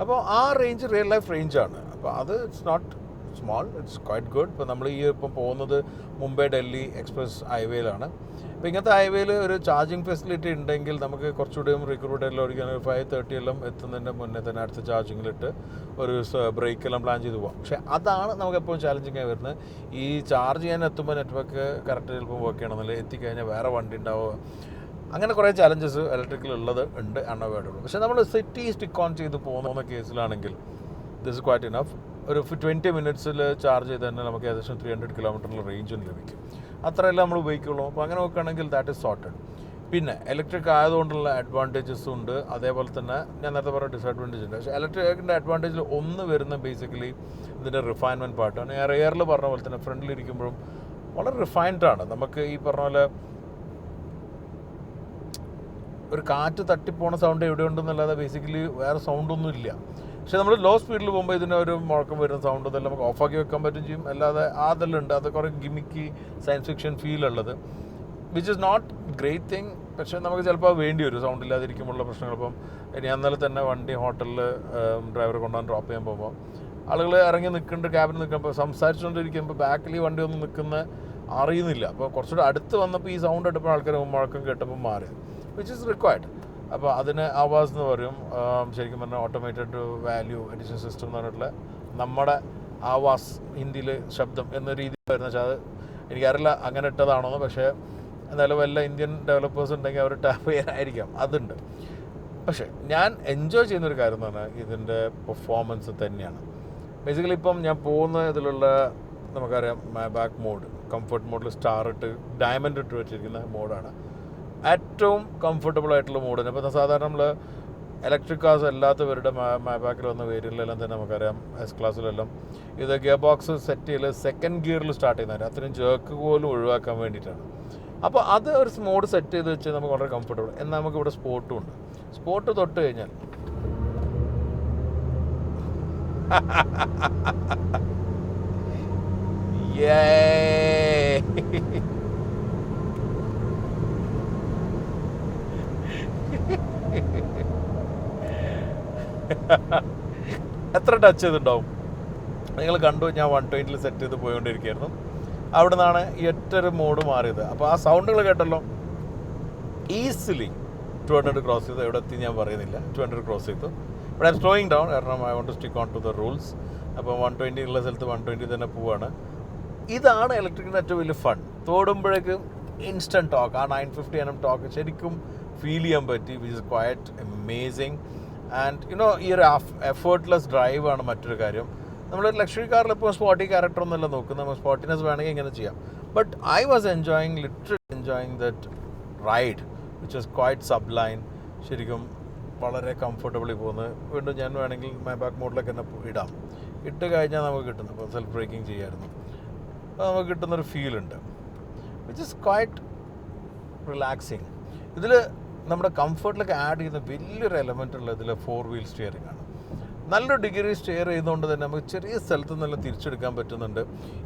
അപ്പോൾ ആ റേഞ്ച് റിയൽ ലൈഫ് റേഞ്ചാണ്. അപ്പോൾ അത് it's not small, it's quite good. ഇപ്പോൾ നമ്മൾ ഇപ്പം പോകുന്നത് മുംബൈ ഡൽഹി എക്സ്പ്രസ് ഹൈവേയിലാണ്. അപ്പോൾ ഇങ്ങനത്തെ ഹൈവേയിൽ ഒരു ചാർജിങ് ഫെസിലിറ്റി ഉണ്ടെങ്കിൽ നമുക്ക് കുറച്ചുകൂടിയും റിക്രൂട്ടെല്ലാം ഓടിക്കാൻ 5:30 എല്ലാം എത്തുന്നതിൻ്റെ മുന്നേ തന്നെ അടുത്ത ചാർജിങ്ങിലിട്ട് ഒരു ബ്രേക്കെല്ലാം പ്ലാൻ ചെയ്ത് പോകാം. പക്ഷേ അതാണ് നമുക്ക് എപ്പോഴും ചാലഞ്ചിങ് ആയി വരുന്നത്. ഈ ചാർജ് ചെയ്യാൻ എത്തുമ്പോൾ നെറ്റ്വർക്ക് കറക്റ്റ് ചിലപ്പോൾ വർക്ക് ചെയ്യണമെന്നില്ല, എത്തിക്കഴിഞ്ഞാൽ വേറെ വണ്ടി ഉണ്ടാവുക, അങ്ങനെ കുറേ ചാലഞ്ചസ് ഇലക്ട്രിക്കൽ ഉള്ളത് ഉണ്ട് അൺഅവോയ്ഡബിൾ. പക്ഷേ നമ്മൾ സിറ്റി സ്റ്റിക്ക് ഓൺ ചെയ്ത് പോകുന്ന കേസിലാണെങ്കിൽ ദിസ് ഇസ് ക്വൈറ്റ് ഇനഫ്. ഒരു 20 മിനിറ്റ്സിൽ ചാർജ് ചെയ്ത് തന്നെ നമുക്ക് ഏകദേശം 300 km റേഞ്ചും ലഭിക്കും. അത്രയെല്ലാം നമ്മൾ ഉപയോഗിക്കുള്ളൂ. അപ്പോൾ അങ്ങനെ നോക്കുകയാണെങ്കിൽ ദാറ്റ് ഇസ് സോർട്ടഡ്. പിന്നെ ഇലക്ട്രിക് ആയതുകൊണ്ടുള്ള അഡ്വാൻറ്റേജസും ഉണ്ട്, അതേപോലെ തന്നെ ഞാൻ നേരത്തെ പറഞ്ഞ ഡിസഡ്വാൻറ്റേജ് ഉണ്ട്. പക്ഷേ ഇലക്ട്രിക്കിൻ്റെ അഡ്വാൻറ്റേജിൽ ഒന്ന് വരുന്ന ബേസിക്കലി ഇതിൻ്റെ റിഫൈൻമെൻറ്റ് പാർട്ടാണ്. ഞാൻ റിയറിൽ പറഞ്ഞ പോലെ തന്നെ ഫ്രണ്ടിലിരിക്കുമ്പോഴും വളരെ റിഫൈൻഡാണ്. നമുക്ക് ഈ പറഞ്ഞ പോലെ ഒരു കാറ്റ് തട്ടിപ്പോണ സൗണ്ട് എവിടെ ഉണ്ടെന്നല്ലാതെ ബേസിക്കലി വേറെ സൗണ്ടൊന്നും ഇല്ല. പക്ഷേ നമ്മൾ ലോ സ്പീഡിൽ പോകുമ്പോൾ ഇതിന് ഒരു മുഴക്കം വരുന്ന സൗണ്ട് ഇതെല്ലാം നമുക്ക് ഓഫാക്കി വെക്കാൻ പറ്റും ചെയ്യും. അല്ലാതെ അതെല്ലാം ഉണ്ട്, അത് കുറേ ഗിമിക്കി സയൻസ് ഫിക്ഷൻ ഫീൽ ഉള്ളത്, which is not great thing. പക്ഷേ നമുക്ക് ചിലപ്പോൾ വേണ്ടി വരും സൗണ്ട് ഇല്ലാതിരിക്കുമ്പോഴുള്ള പ്രശ്നങ്ങൾ. ഇപ്പം ഇനി അന്നേരം തന്നെ വണ്ടി ഹോട്ടലിൽ ഡ്രൈവറെ കൊണ്ടുപോകാൻ ഡ്രോപ്പ് ചെയ്യാൻ പോകുമ്പോൾ ആളുകൾ ഇറങ്ങി നിൽക്കുന്നുണ്ട്, ക്യാബിൽ നിൽക്കുമ്പോൾ സംസാരിച്ചുകൊണ്ടിരിക്കുമ്പോൾ ബാക്കിൽ വണ്ടി ഒന്നും നിൽക്കുന്ന അറിയുന്നില്ല. അപ്പോൾ കുറച്ചുകൂടെ അടുത്ത് വന്നപ്പോൾ ഈ സൗണ്ട് എടുപ്പോൾ ആൾക്കാർ മുഴക്കം കേട്ടപ്പോൾ മാറി, വിച്ച് ഇസ് റിക്വയർഡ്. അപ്പോൾ അതിന് ആവാസ് എന്ന് പറയും. ശരിക്കും പറഞ്ഞാൽ ഓട്ടോമേറ്റഡ് വാല്യൂ എഡിഷൻ സിസ്റ്റം എന്ന് പറഞ്ഞിട്ടുള്ള നമ്മുടെ ആവാസ്, ഹിന്ദിയിൽ ശബ്ദം എന്ന രീതിയിൽ വരുന്ന വെച്ചാൽ അത് എനിക്കറിയില്ല അങ്ങനെ ഇട്ടതാണോന്ന്. പക്ഷേ എന്തായാലും വല്ല ഇന്ത്യൻ ഡെവലപ്പേഴ്സ് ഉണ്ടെങ്കിൽ അവർ ടാപ്പ് ചെയ്യാനായിരിക്കാം, അതുണ്ട്. പക്ഷേ ഞാൻ എൻജോയ് ചെയ്യുന്നൊരു കാര്യം എന്ന് പറഞ്ഞാൽ ഇതിൻ്റെ പെർഫോമൻസ് തന്നെയാണ്. ബേസിക്കലി ഇപ്പം ഞാൻ പോകുന്ന ഇതിലുള്ള നമുക്കറിയാം ബാക്ക് മോഡ്, കംഫർട്ട് മോഡിൽ സ്റ്റാർ ഇട്ട് ഡയമണ്ട് ഇട്ട് വെച്ചിരിക്കുന്ന മോഡാണ്. ഏറ്റവും കംഫർട്ടബിൾ ആയിട്ടുള്ള മോഡിന്. അപ്പോൾ സാധാരണ നമ്മൾ ഇലക്ട്രിക് കാർസ് അല്ലാത്തവരുടെ മാബാക്കിൽ വന്ന വേരിയൻ്റിലെല്ലാം തന്നെ നമുക്കറിയാം എസ് ക്ലാസ്സിലെല്ലാം ഇത് ഗിയർ ബോക്സ് സെറ്റ് ചെയ്യൽ സെക്കൻഡ് ഗിയറിൽ സ്റ്റാർട്ട് ചെയ്യുന്നവർ അത്രയും ജേർക്ക് പോലും ഒഴിവാക്കാൻ വേണ്ടിയിട്ടാണ്. അപ്പോൾ അത് ഒരു മോഡ് സെറ്റ് ചെയ്ത് വെച്ച് നമുക്ക് വളരെ കംഫർട്ടബിൾ. എന്നാൽ നമുക്കിവിടെ സ്പോർട്ടും ഉണ്ട്. സ്പോർട്ട് തൊട്ട് കഴിഞ്ഞാൽ എത്ര ടച്ച് ചെയ്തിട്ടുണ്ടാവും നിങ്ങൾ കണ്ടു. ഞാൻ 120 സെറ്റ് ചെയ്ത് പോയിക്കൊണ്ടിരിക്കുകയായിരുന്നു. അവിടെ നിന്നാണ് ഈ ഒറ്റൊരു മോഡ് മാറിയത്. അപ്പോൾ ആ സൗണ്ടുകൾ കേട്ടല്ലോ. ഈസിലി 200 ക്രോസ് ചെയ്തു. എവിടെ എത്തി ഞാൻ പറയുന്നില്ല. 200 ക്രോസ് ചെയ്തു. But I'm slowing down, കാരണം I want to stick on to the rules. അപ്പോൾ 120 ഉള്ള സ്ഥലത്ത് 120 തന്നെ പോവാണ്. ഇതാണ് ഇലക്ട്രിക്കിൻ്റെ ഏറ്റവും വലിയ ഫൺ. തോടുമ്പോഴേക്കും ഇൻസ്റ്റൻറ്റ് ടോക്ക്, ആ 950 ടോക്ക് ശരിക്കും ഫീൽ ചെയ്യാൻ പറ്റി, which is quiet amazing. And you know ഈ ഒരു എഫേർട്ട്ലെസ് ഡ്രൈവ് ആണ് മറ്റൊരു കാര്യം. നമ്മൾ ലക്ഷറി കാറിൽ ഇപ്പോൾ സ്പോട്ടി ക്യാരക്ടർ ഒന്നുമല്ല നോക്കുന്നത്, നമ്മൾ സ്പോട്ടിനെസ് വേണമെങ്കിൽ ഇങ്ങനെ ചെയ്യാം. But I was literally enjoying that ride which was quite sublime. ശരിക്കും വളരെ കംഫർട്ടബിളി പോകുന്നത്. വീണ്ടും ഞാൻ വേണമെങ്കിൽ മാബാക്ക് മോഡിലൊക്കെ തന്നെ ഇടാം. ഇട്ട് കഴിഞ്ഞാൽ നമുക്ക് കിട്ടുന്നു. ഇപ്പോൾ സെൽഫ് ബ്രേക്കിംഗ് ചെയ്യായിരുന്നു. അപ്പോൾ നമുക്ക് കിട്ടുന്നൊരു ഫീലുണ്ട് വിച്ച് ഇസ് ക്വൈറ്റ് റിലാക്സിങ്. ഇതിൽ നമ്മുടെ കംഫർട്ടിലൊക്കെ ആഡ് ചെയ്യുന്ന വലിയൊരു എലമെൻ്റ് ഉള്ള ഇതിൽ 4 വീൽ സ്റ്റിയറിംഗ് ആണ്. നല്ലൊരു ഡിഗ്രി സ്റ്റെയർ ചെയ്യുന്നതുകൊണ്ട് തന്നെ നമുക്ക് ചെറിയ സ്ഥലത്ത് നിന്നെല്ലാം തിരിച്ചെടുക്കാൻ പറ്റുന്നുണ്ട്.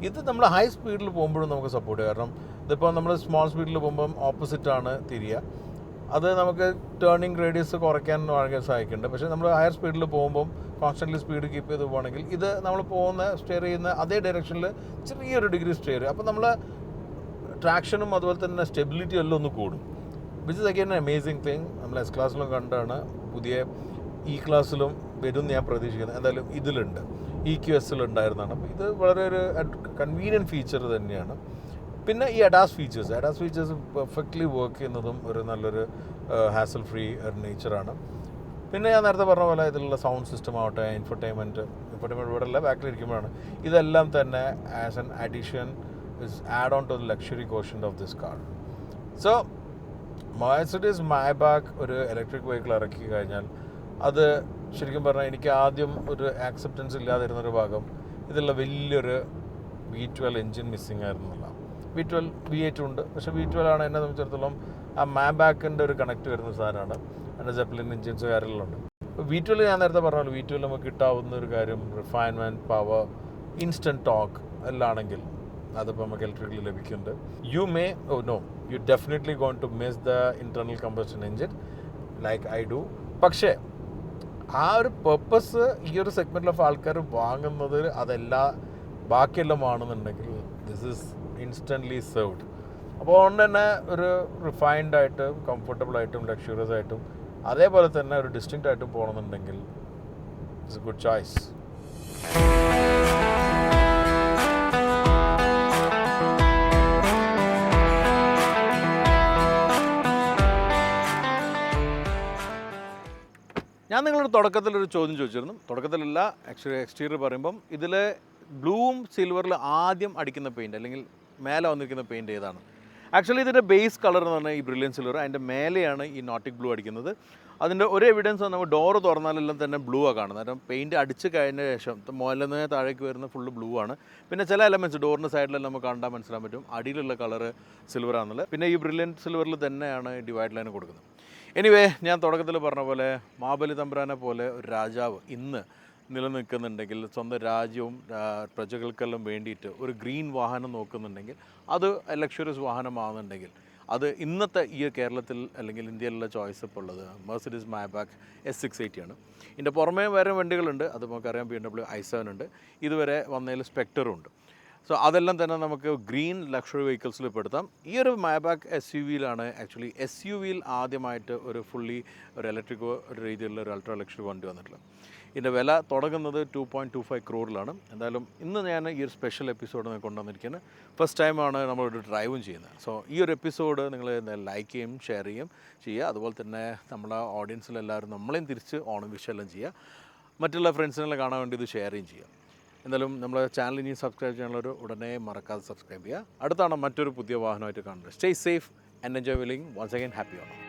ഇത് നമ്മൾ ഹൈ സ്പീഡിൽ പോകുമ്പോഴും നമുക്ക് സപ്പോർട്ട് ചെയ്യാം. കാരണം ഇതിപ്പോൾ നമ്മൾ സ്മോൾ സ്പീഡിൽ പോകുമ്പം ഓപ്പോസിറ്റാണ് തിരിയുക. അത് നമുക്ക് ടേണിങ് റേഡിയസ് കുറയ്ക്കാൻ വളരെ സഹായിക്കുന്നുണ്ട്. പക്ഷേ നമ്മൾ ഹയർ സ്പീഡിൽ പോകുമ്പം കോൺസ്റ്റൻ്റ്ലി സ്പീഡ് കീപ്പ് ചെയ്ത് പോകണമെങ്കിൽ ഇത് നമ്മൾ പോകുന്ന സ്റ്റെയർ ചെയ്യുന്ന അതേ ഡയറക്ഷനിൽ ചെറിയൊരു ഡിഗ്രി സ്റ്റെയർ. അപ്പോൾ നമ്മൾ ട്രാക്ഷനും അതുപോലെ തന്നെ സ്റ്റെബിലിറ്റി എല്ലാം ഒന്ന് കൂടും. Which is again amazing thing. നമ്മൾ എസ് ക്ലാസ്സിലും കണ്ടാണ്, പുതിയ ഇ ക്ലാസ്സിലും വരും ഞാൻ പ്രതീക്ഷിക്കുന്നത്. എന്തായാലും ഇതിലുണ്ട്, EQS ഉണ്ടായിരുന്നതാണ്. അപ്പോൾ ഇത് വളരെ ഒരു കൺവീനിയൻറ്റ് ഫീച്ചർ തന്നെയാണ്. പിന്നെ ഈ അഡാസ് ഫീച്ചേഴ്സ് പെർഫെക്റ്റ്ലി വർക്ക് ചെയ്യുന്നതും ഒരു നല്ലൊരു ഹാസൽ ഫ്രീ നേച്ചറാണ്. പിന്നെ ഞാൻ നേരത്തെ പറഞ്ഞ പോലെ ഇതിലുള്ള സൗണ്ട് സിസ്റ്റം ആവട്ടെ, ഇൻഫർടൈൻമെൻറ്റ് ഇവിടെ അല്ല, ബാക്കിലിരിക്കുമ്പോഴാണ് ഇതെല്ലാം തന്നെ as an addition is add on to the luxury quotient of this car. So Mercedes Maybach ഒരു ഇലക്ട്രിക് വെഹിക്കിൾ ഇറക്കി കഴിഞ്ഞാൽ അത് ശരിക്കും പറഞ്ഞാൽ എനിക്ക് ആദ്യം ഒരു ആക്സെപ്റ്റൻസ് ഇല്ലാതിരുന്നൊരു ഭാഗം ഇതിലുള്ള വലിയൊരു V12 എൻജിൻ മിസ്സിങ് ആയിരുന്നില്ല. V12 V8 ഉണ്ട്, പക്ഷേ V12 ആണ് എന്നെ സംബന്ധിച്ചിടത്തോളം ആ മാബാക്കിൻ്റെ ഒരു കണക്ട് വരുന്ന സാധനമാണ്. അതിൻ്റെ സെപ്ലിൻ എൻജിൻസ് കാര്യങ്ങളുണ്ട്. V12 ഞാൻ നേരത്തെ പറഞ്ഞല്ലോ, V12 നമുക്ക് കിട്ടാവുന്ന ഒരു കാര്യം റിഫൈൻമെൻറ്റ്, പവർ, ഇൻസ്റ്റൻറ്റ് ടോക്ക് എല്ലാം ആണെങ്കിൽ അതിപ്പോൾ നമുക്ക് ഇലക്ട്രിക്കലി ലഭിക്കുന്നുണ്ട്. You definitely going to miss the internal combustion engine like I do. പക്ഷേ ആ ഒരു പർപ്പസ് ഈ ഒരു സെഗ്മെൻറ്റിൽ ഓഫ് ആൾക്കാർ വാങ്ങുന്നത് ബാക്കിയെല്ലാം ആണെന്നുണ്ടെങ്കിൽ ദിസ് ഈസ് ഇൻസ്റ്റൻ്റ്ലി സെർവ്ഡ്. അപ്പോൾ അതുകൊണ്ട് തന്നെ ഒരു റിഫൈൻഡ് ആയിട്ടും കംഫർട്ടബിൾ ആയിട്ടും ലക്ഷറിയസ് ആയിട്ടും അതേപോലെ തന്നെ ഒരു ഡിസ്റ്റിങ്ക്റ്റ് ആയിട്ടും പോകണമെന്നുണ്ടെങ്കിൽ ഇറ്റ്സ് എ ഗുഡ് ചോയ്സ്. ഞാൻ നിങ്ങളൊരു തുടക്കത്തിലൊരു ചോദ്യം ചോദിച്ചിരുന്നു. തുടക്കത്തിലല്ല, ആക്ച്വലി എക്സ്റ്റീരിയർ പറയുമ്പം ഇതിൽ ബ്ലൂവും സിൽവറിൽ ആദ്യം അടിക്കുന്ന പെയിൻറ്റ് അല്ലെങ്കിൽ മേലെ വന്നിരിക്കുന്ന പെയിൻറ്റ് ഏതാണ്? ആക്ച്വലി ഇതിൻ്റെ ബേസ് കളർ എന്ന് പറഞ്ഞാൽ ഈ ബ്രില്യൻ സിൽവർ, അതിൻ്റെ മേലെയാണ് ഈ നോട്ടിക് ബ്ലൂ അടിക്കുന്നത്. അതിൻ്റെ ഒരു എവിഡൻസ് നമ്മൾ ഡോറ് തുറന്നാലെല്ലാം തന്നെ ബ്ലൂ ആണ് കാണുന്നത്. കാരണം പെയിൻറ്റ് അടിച്ച് കഴിഞ്ഞ ശേഷം മുകളിൽ നിന്ന് താഴേക്ക് വരുന്ന ഫുള്ള് ബ്ലൂ ആണ്. പിന്നെ ചില എലമെൻറ്റ്സ് ഡോറിൻ്റെ സൈഡിലെല്ലാം നമുക്ക് കണ്ടാൽ മനസ്സിലാൻ പറ്റും അടിയിലുള്ള കളറ് സിൽവർ ആണെന്നുള്ളത്. പിന്നെ ഈ ബ്രില്യൻ സിൽവറിൽ തന്നെയാണ് ഡിവൈഡ് ലൈൻ കൊടുക്കുന്നത്. എനിവേ, ഞാൻ തുടക്കത്തിൽ പറഞ്ഞ പോലെ മാബലി തമ്പുരാനെ പോലെ ഒരു രാജാവ് ഇന്ന് നിലനിൽക്കുന്നുണ്ടെങ്കിൽ, സ്വന്തം രാജ്യവും പ്രജകൾക്കെല്ലാം വേണ്ടിയിട്ട് ഒരു ഗ്രീൻ വാഹനം നോക്കുന്നുണ്ടെങ്കിൽ, അത് ലക്ഷറിയസ് വാഹനമാകുന്നുണ്ടെങ്കിൽ, അത് ഇന്നത്തെ ഈ കേരളത്തിൽ അല്ലെങ്കിൽ ഇന്ത്യയിലുള്ള ചോയ്സ് ഇപ്പോൾ ഉള്ളത് മെഴ്സിഡീസ് മായ്ബാക്ക് S680 ആണ്. ഇതിൻ്റെ പുറമേ വേറെ വണ്ടികളുണ്ട്, അത് നമുക്കറിയാം. BMW i7 ഉണ്ട്, ഇതുവരെ വന്നതിൽ സ്പെക്ടറും ഉണ്ട്. സോ അതെല്ലാം തന്നെ നമുക്ക് ഗ്രീൻ ലക്ഷറി വെഹിക്കിൾസിൽ പെടുത്താം. ഈ ഒരു മായ്ബാക്ക് SUVയിലാണ് ആക്ച്വലി SUVയിൽ ആദ്യമായിട്ട് ഒരു ഫുള്ളി ഒരു ഇലക്ട്രിക് ഒരു രീതിയിലുള്ള ഒരു അൾട്രാ ലക്ഷറി വണ്ടി വന്നിട്ടുള്ളത്. ഇതിൻ്റെ വില തുടങ്ങുന്നത് 2.25 crore. എന്തായാലും ഇന്ന് ഞാൻ ഈ ഒരു സ്പെഷ്യൽ എപ്പിസോഡ് കൊണ്ടുവന്നിരിക്കുന്നത് ഫസ്റ്റ് ടൈമാണ് നമ്മളൊരു ഡ്രൈവും ചെയ്യുന്നത്. സോ ഈ ഒരു എപ്പിസോഡ് നിങ്ങൾ ലൈക്ക് ചെയ്യും, ഷെയർ ചെയ്യുക. അതുപോലെ തന്നെ നമ്മളെ ഓഡിയൻസിലെല്ലാവരും നമ്മളെയും തിരിച്ച് ഓണം വിഷയെല്ലാം ചെയ്യുക. മറ്റുള്ള ഫ്രണ്ട്സിനെല്ലാം കാണാൻ വേണ്ടി ഇത് ഷെയർ ചെയ്യുക. എന്തായാലും നമ്മളെ ചാനൽ ഇനി സബ്സ്ക്രൈബ് ചെയ്യാനുള്ളവർ ഉടനെ മറക്കാതെ സബ്സ്ക്രൈബ് ചെയ്യുക. അടുത്താണ് മറ്റൊരു പുതിയ വാഹനമായിട്ട് കാണുന്നത്. Stay safe, and enjoy wheeling. Once again, happy Onam.